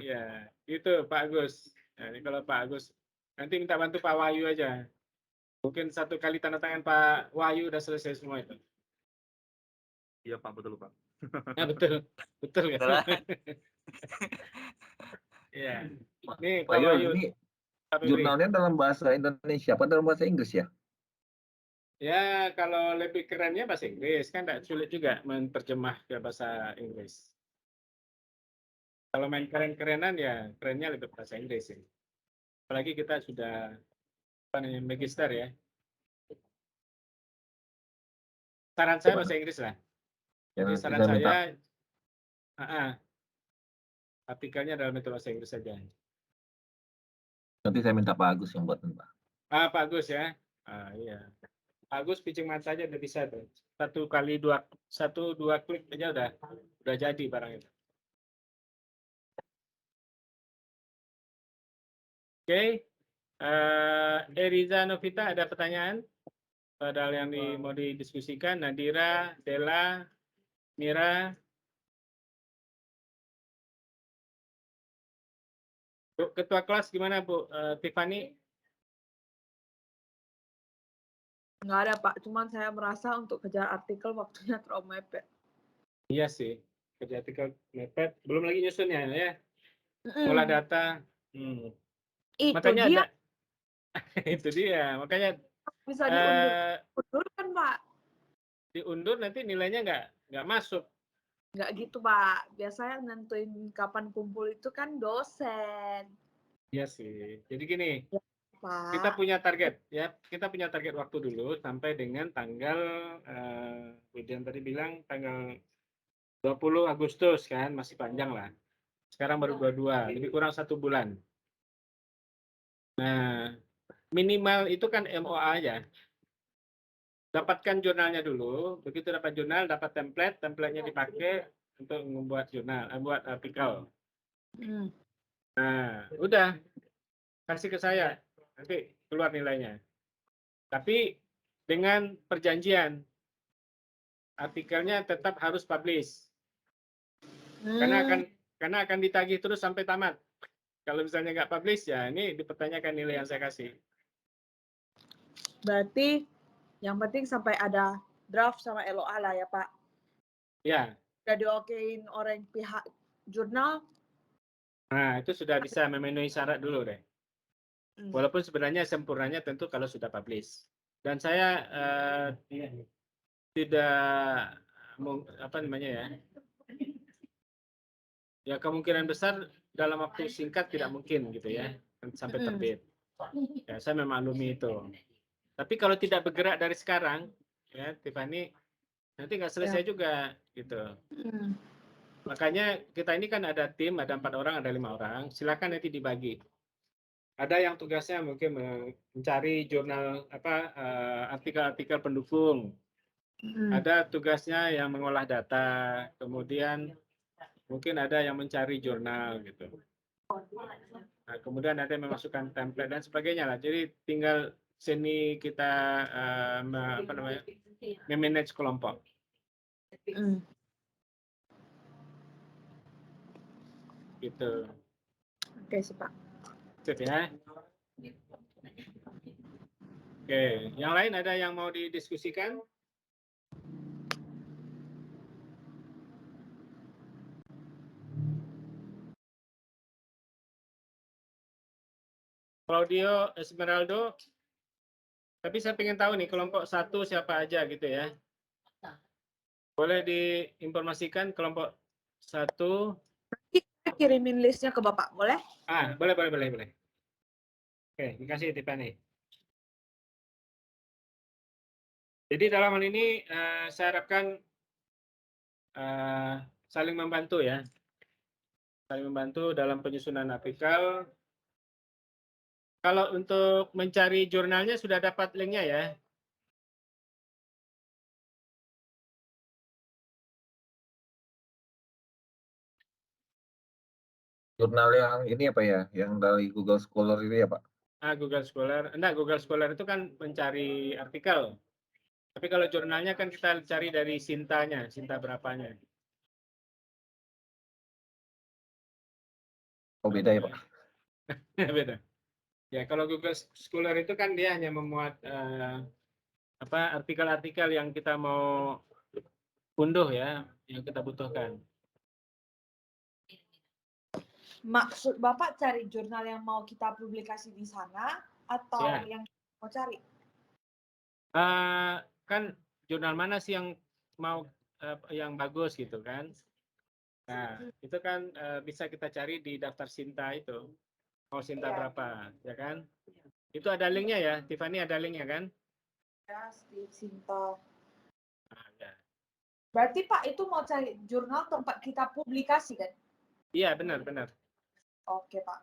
Ya, itu Pak Agus. Nah, ini kalau Pak Agus, nanti minta bantu Pak Wahyu aja. Mungkin 1 kali tanda tangan Pak Wahyu udah selesai semua itu. Iya Pak, betul Pak. Nah, betul, betul ya. Betul lah. Iya. Ini Pak Pak Yul, Wahyu. ini Pak Febri. jurnalnya dalam bahasa Indonesia apa dalam bahasa Inggris ya? Ya, kalau lebih kerennya bahasa Inggris, kan tidak sulit juga menerjemah ke bahasa Inggris. Kalau main keren-kerenan ya, kerennya lebih bahasa Inggris sih. Apalagi kita sudah magister ya. Saran saya bahasa Inggris lah. Ya, Jadi nanti saran saya minta, saya, artikelnya dalam bahasa Inggris saja. nanti saya minta Pak Agus yang buat Pak. Pak Agus ya. Iya. Pak Agus pitching mata aja udah bisa tuh. 1 kali 2 klik aja udah jadi barang itu. Oke. Eriza Novita ada pertanyaan? Padahal yang mau didiskusikan, Nadira, Della, Mira. Bu, Ketua kelas gimana Bu? Tiffany? Nggak ada Pak, cuman saya merasa untuk kejar artikel waktunya terlalu mepet. Iya sih, kerja artikel mepet. Belum lagi nyusunnya ya. Olah data. Itu Makanya dia ada. Itu dia. Makanya bisa diundur kan Pak? diundur nanti nilainya nggak masuk. Nggak gitu Pak, biasanya nentuin kapan kumpul itu kan dosen. Iya sih. Jadi gini, Pak. kita punya target ya. Kita punya target waktu dulu sampai dengan tanggal Widian tadi bilang tanggal 20 Agustus kan, masih panjang lah. Sekarang baru 22, lebih kurang 1 bulan. Nah, minimal itu kan MOA aja. Dapatkan jurnalnya dulu, begitu dapat jurnal, dapat template-nya dipakai untuk membuat jurnal, buat artikel. Nah, udah kasih ke saya, nanti keluar nilainya. Tapi dengan perjanjian, artikelnya tetap harus publish, karena akan ditagih terus sampai tamat. Kalau misalnya nggak publish, ya ini dipertanyakan nilai yang saya kasih. Berarti yang penting sampai ada draft sama LOA lah ya Pak. Ya. Udah diokein orang pihak jurnal. Nah, itu sudah bisa memenuhi syarat dulu deh. Walaupun sebenarnya sempurnanya tentu kalau sudah publish. Dan saya tidak apa namanya ya. Ya kemungkinan besar dalam waktu singkat tidak mungkin gitu ya sampai terbit. Ya saya memaklumi itu. Tapi kalau tidak bergerak dari sekarang, ya Tiffany, nanti nggak selesai juga gitu. Makanya kita ini kan ada tim, ada 4 orang, ada 5 orang. Silakan nanti dibagi. Ada yang tugasnya mungkin mencari jurnal artikel-artikel pendukung. Ada tugasnya yang mengolah data. Kemudian mungkin ada yang mencari jurnal gitu. Nah, kemudian ada yang memasukkan template dan sebagainya lah. Jadi tinggal sini kita memanage kelompok. Gitu. Oke sih Pak. Sip ya. Oke, yang lain ada yang mau didiskusikan? Claudio Esmeraldo, tapi saya ingin tahu nih kelompok 1 siapa aja gitu ya. Boleh diinformasikan kelompok satu. Kita kirimin listnya ke Bapak, boleh? Boleh. Oke, dikasih Tiffany. Jadi dalam hal ini saya harapkan saling membantu ya. Saling membantu dalam penyusunan artikel. Kalau untuk mencari jurnalnya sudah dapat linknya ya. Jurnal yang ini apa ya? Yang dari Google Scholar ini ya Pak? Google Scholar. Enggak, Google Scholar itu kan mencari artikel. Tapi kalau jurnalnya kan kita cari dari Sintanya, Sinta berapanya. Oh beda ya Pak? Beda. Ya, kalau Google Scholar itu kan dia hanya memuat artikel-artikel yang kita mau unduh ya, yang kita butuhkan. Maksud Bapak cari jurnal yang mau kita publikasi di sana atau Ya. yang mau cari? Kan jurnal mana sih yang mau yang bagus gitu kan? Nah, itu kan bisa kita cari di daftar Sinta itu. Mau Sinta Iya. berapa, ya kan? Itu ada linknya ya, Tiffany ada linknya kan? Ya, Steve Sinta. Ya. Berarti Pak itu mau cari jurnal tempat kita publikasi kan? Iya, benar. Oke Pak.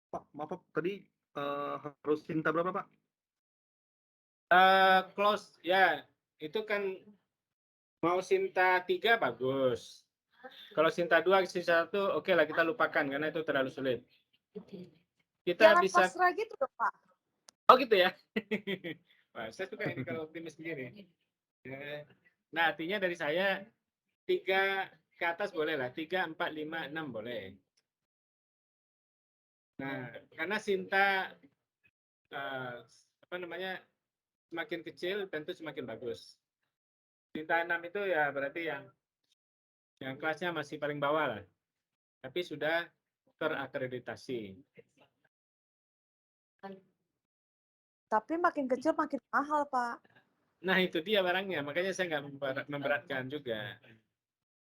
Pak, maaf Pak, tadi harus Sinta berapa Pak? Close ya, itu kan mau Sinta 3 bagus. Kalau Sinta 2, Sinta 1 oke lah kita lupakan karena itu terlalu sulit. Kita Jangan bisa pasrah gitu dong Pak. Oh gitu ya. Wah, saya suka ini kalau optimis begini. Nah, artinya dari saya 3 ke atas boleh lah, 3, 4, 5, 6 boleh. Nah, karena Sinta semakin kecil tentu semakin bagus. Sinta 6 itu ya berarti yang kelasnya masih paling bawah lah. Tapi sudah terakreditasi. Tapi makin kecil makin mahal Pak. Nah, itu dia barangnya. Makanya saya nggak memberatkan juga.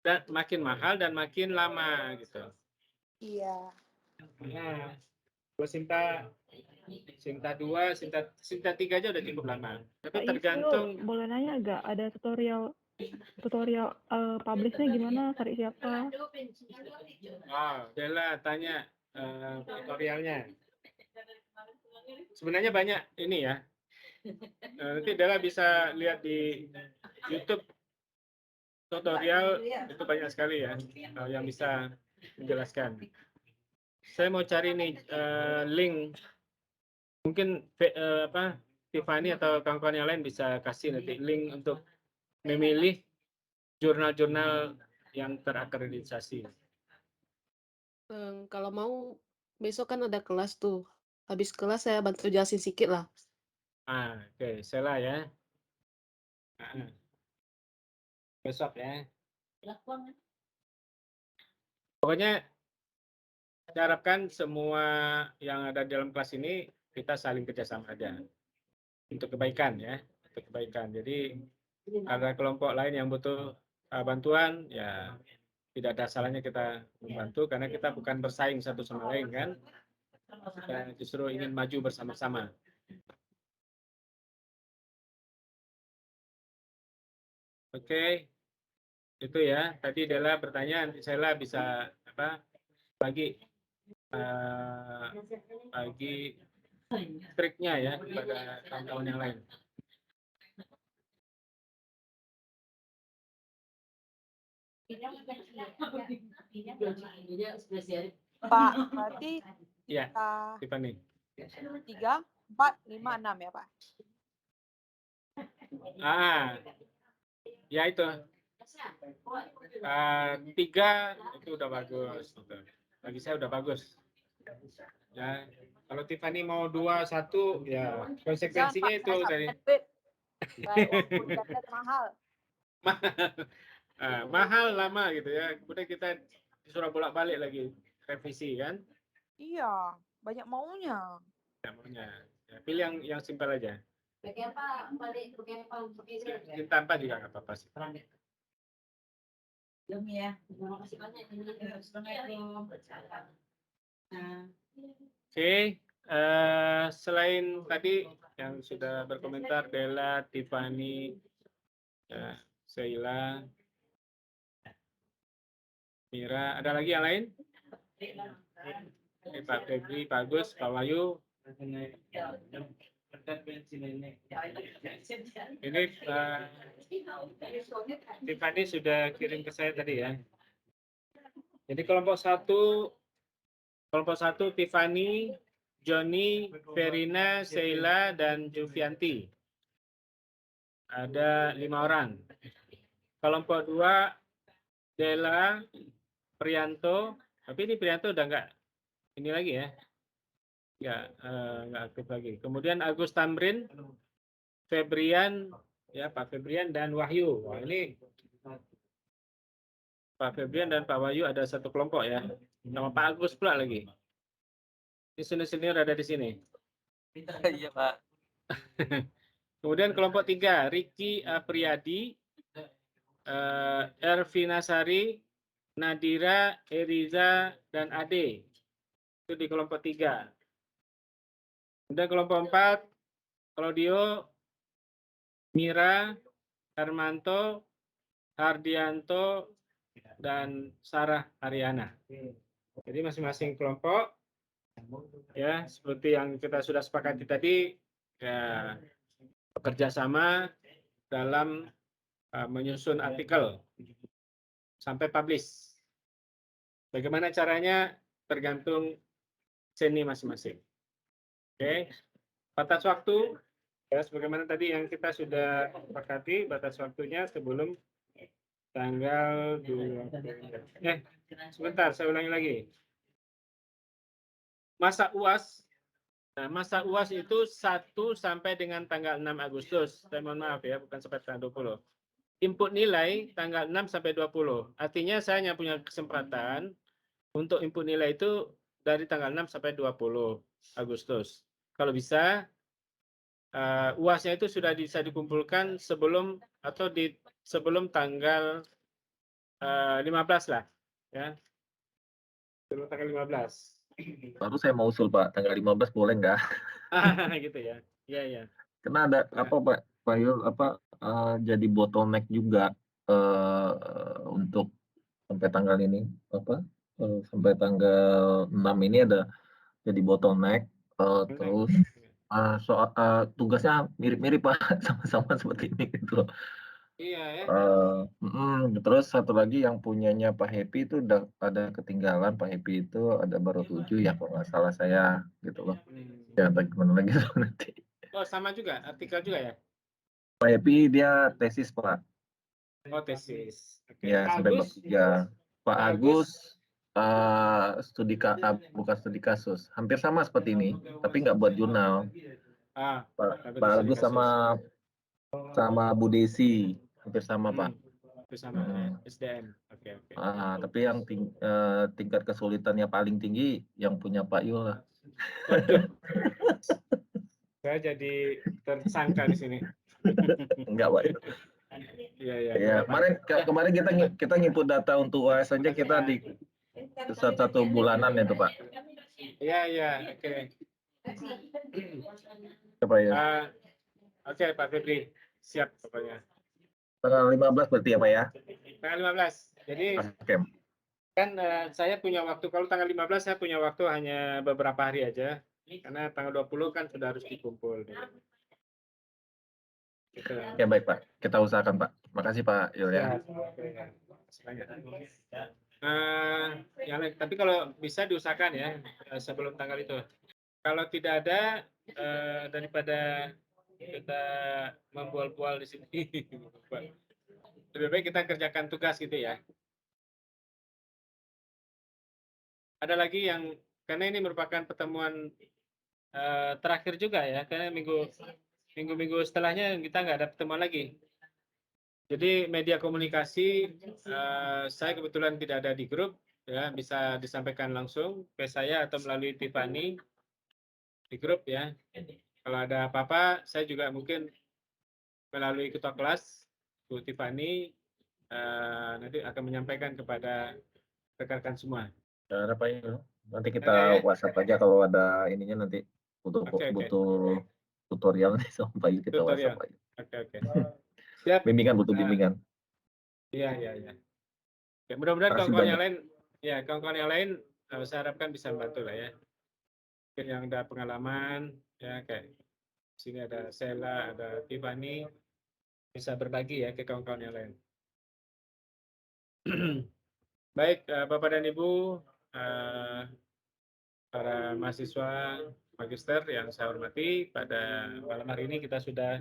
Dan makin mahal dan makin lama gitu. Iya. Nah, kalau Sinta 2, Sinta 3 aja udah cukup lama. Tapi Pak Yusuf, tergantung. boleh nanya nggak ada tutorial publishnya gimana, cari siapa? Dela tanya tutorialnya. Sebenarnya banyak ini ya. Nanti Dela bisa lihat di YouTube tutorial itu banyak sekali ya yang bisa menjelaskan. Saya mau cari nih link, mungkin Tiffany atau kawan-kawan yang lain bisa kasih nanti link untuk memilih jurnal-jurnal yang terakreditasi. Kalau mau besok kan ada kelas tuh. Habis kelas saya bantu jelasin sedikit lah. Oke, Sela ya. Besok ya. Pokoknya saya harapkan semua yang ada dalam kelas ini kita saling kerjasama aja untuk kebaikan ya, untuk kebaikan. Jadi ada kelompok lain yang butuh bantuan, ya tidak ada salahnya kita membantu karena kita bukan bersaing satu sama lain kan, kita justru ingin maju bersama-sama. Oke, itu ya. Tadi Dela bertanya, nanti saya bisa bagi triknya ya kepada kawan-kawan yang lain. Pak, berarti Ya, Tiffany. 3, 4, 5, 6 ya Pak? Ya itu. 3 itu udah bagus. Bagi saya udah bagus. Ya, kalau Tiffany mau 2, 1, ya konsekuensinya itu dari mahal. Mahal lama gitu ya. Kemudian kita disuruh bolak-balik lagi revisi kan? Iya, banyak maunya. Ya, Pilih yang simpel aja. Tanpa juga nggak apa-apa sih. Oke, selain tadi yang sudah berkomentar Della, Tiffany, Sheila, Mira, ada lagi yang lain? Pak Febri, Pak Agus, Pak Wahyu. Ini Tiffany sudah kirim ke saya tadi ya. Jadi kelompok satu Tiffany, Joni, Verina, Sheila, dan Juvianti. Ada 5 orang. Kelompok 2 Della, Prianto, tapi ini Prianto udah nggak ini lagi ya. Nggak aktif lagi. Kemudian Agus Tamrin, Febrian, ya Pak Febrian dan Wahyu. Wah, ini Pak Febrian dan Pak Wahyu ada satu kelompok ya. Nama Pak Agus pula lagi. Ini senior ada di sini. Iya, Pak. Kemudian kelompok 3, Ricky Apriyadi, Ervinasari, Nadira, Eriza, dan Ade. Itu di kelompok 3. Kemudian kelompok 4, Claudio, Mira, Hermanto, Hardianto, dan Sarah Ariana. Jadi masing-masing kelompok ya seperti yang kita sudah sepakati tadi ya bekerja sama dalam menyusun artikel sampai publish. Bagaimana caranya tergantung seni masing-masing. Oke, batas waktu ya sebagaimana tadi yang kita sudah sepakati batas waktunya sebelum tanggal 2. Sebentar, saya ulangi lagi. Masa UAS. Nah, masa UAS itu 1 sampai dengan tanggal 6 Agustus. Saya mohon maaf ya, bukan sampai tanggal 20. Input nilai tanggal 6 sampai 20. Artinya saya hanya punya kesempatan untuk input nilai itu dari tanggal 6 sampai 20 Agustus. Kalau bisa UAS-nya itu sudah bisa dikumpulkan sebelum atau sebelum tanggal 15 lah, ya. Sebelum tanggal 15. Baru saya mau usul Pak, tanggal 15 boleh nggak? Gitu ya. Iya, iya. Karena ada apa Pak Yul, jadi bottleneck juga untuk sampai tanggal ini sampai tanggal 6 ini ada jadi bottleneck terus soal tugasnya mirip-mirip Pak sama-sama seperti ini gitu loh. Iya ya. Terus satu lagi yang punyanya Pak Happy itu udah ada ketinggalan. Pak Happy itu ada baru 7 ya kalau nggak salah saya gitu loh. Ya gimana lagi nanti. Oh sama juga, artikel juga ya? Pak Happy dia tesis Pak. Oh tesis. Ya sampai bab 3. Pak Agus bukan studi kasus, hampir sama seperti ini, tapi nggak buat jurnal. Pak Agus sama Bu Desi hampir sama Pak. Itu sama SDM. Oke. Tapi yang tingkat kesulitannya paling tinggi yang punya Pak Yul lah. Saya jadi tersangka di sini. Enggak Pak. Iya. Kemarin kita nginput data untuk UAS saja kita di satu bulanan itu Pak. Iya. Oke. Coba ya. Oke Pak Febri, siap pokoknya. Tanggal 15 berarti ya Pak ya? Tanggal 15. Jadi kan saya punya waktu, kalau tanggal 15 saya punya waktu hanya beberapa hari aja. Karena tanggal 20 kan sudah harus dikumpul. Gitu. Ya baik Pak, kita usahakan Pak. Makasih Pak Yul ya. Tapi kalau bisa diusahakan ya sebelum tanggal itu. Kalau tidak ada daripada kita membual-bual di sini, lebih baik kita kerjakan tugas gitu ya. Ada lagi yang karena ini merupakan pertemuan terakhir juga ya, karena minggu-minggu setelahnya kita nggak ada pertemuan lagi. Jadi media komunikasi saya kebetulan tidak ada di grup, ya bisa disampaikan langsung ke saya atau melalui Tiffany di grup ya. Kalau ada apa-apa, saya juga mungkin melalui ketua kelas, Bu Tiffany, nanti akan menyampaikan kepada rekan-rekan semua. Ya, ada Pak Inu. Nanti Ada kita ya? WhatsApp aja kalau ada ininya nanti butuh Oke, oke. butuh tutorial nih sama Pak Inu, kita Tutorial. WhatsApp aja. Oke, oke. Siap. Bimbingan, butuh bimbingan. Iya, iya, iya. Ya, mudah-mudahan Makasih kawan-kawan yang banyak. lain, ya kawan-kawan yang lain, saya harapkan bisa membantu lah ya. Mungkin yang ada pengalaman, ya kayak sini ada Sela, ada Tiffany, bisa berbagi ya ke kawan-kawan yang lain. Baik, Bapak dan Ibu, para mahasiswa magister yang saya hormati, pada malam hari ini kita sudah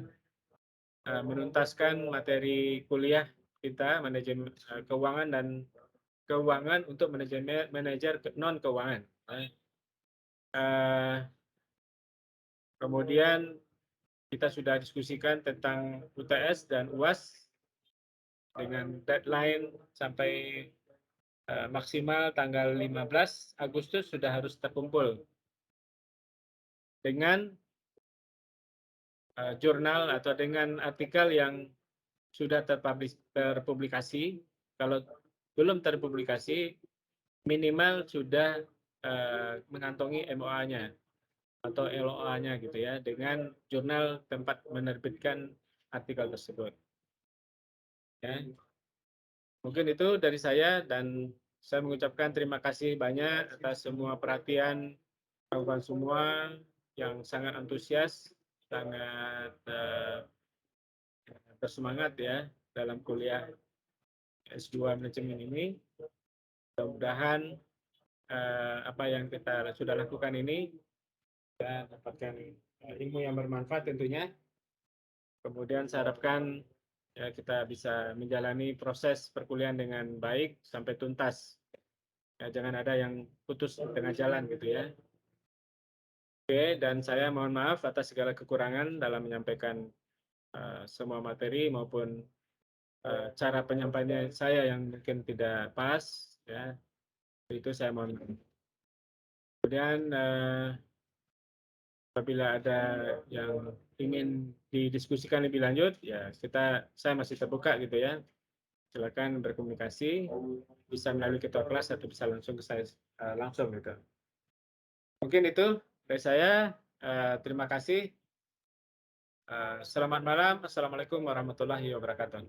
menuntaskan materi kuliah kita, manajemen keuangan dan keuangan untuk manajer non keuangan. Kemudian kita sudah diskusikan tentang UTS dan UAS dengan deadline sampai maksimal tanggal 15 Agustus sudah harus terkumpul dengan jurnal atau dengan artikel yang sudah terpublikasi. Kalau belum terpublikasi, minimal sudah mengantongi MOA-nya atau LOA-nya gitu ya, dengan jurnal tempat menerbitkan artikel tersebut. Ya. Mungkin itu dari saya, dan saya mengucapkan terima kasih banyak atas semua perhatian kawan-kawan semua yang sangat antusias, sangat bersemangat ya dalam kuliah S2 manajemen ini. Mudah-mudahan apa yang kita sudah lakukan ini kita dapatkan ilmu yang bermanfaat tentunya. Kemudian saya harapkan ya, kita bisa menjalani proses perkuliahan dengan baik sampai tuntas. Ya, jangan ada yang putus di tengah jalan gitu ya. Oke, dan saya mohon maaf atas segala kekurangan dalam menyampaikan semua materi maupun cara penyampaiannya saya yang mungkin tidak pas. Ya, itu saya mohon maaf. Kemudian apabila ada yang ingin didiskusikan lebih lanjut, ya saya masih terbuka gitu ya. Silakan berkomunikasi, bisa melalui ketua kelas atau bisa langsung ke saya langsung gitu. Mungkin itu dari saya. Terima kasih. Selamat malam. Assalamualaikum warahmatullahi wabarakatuh.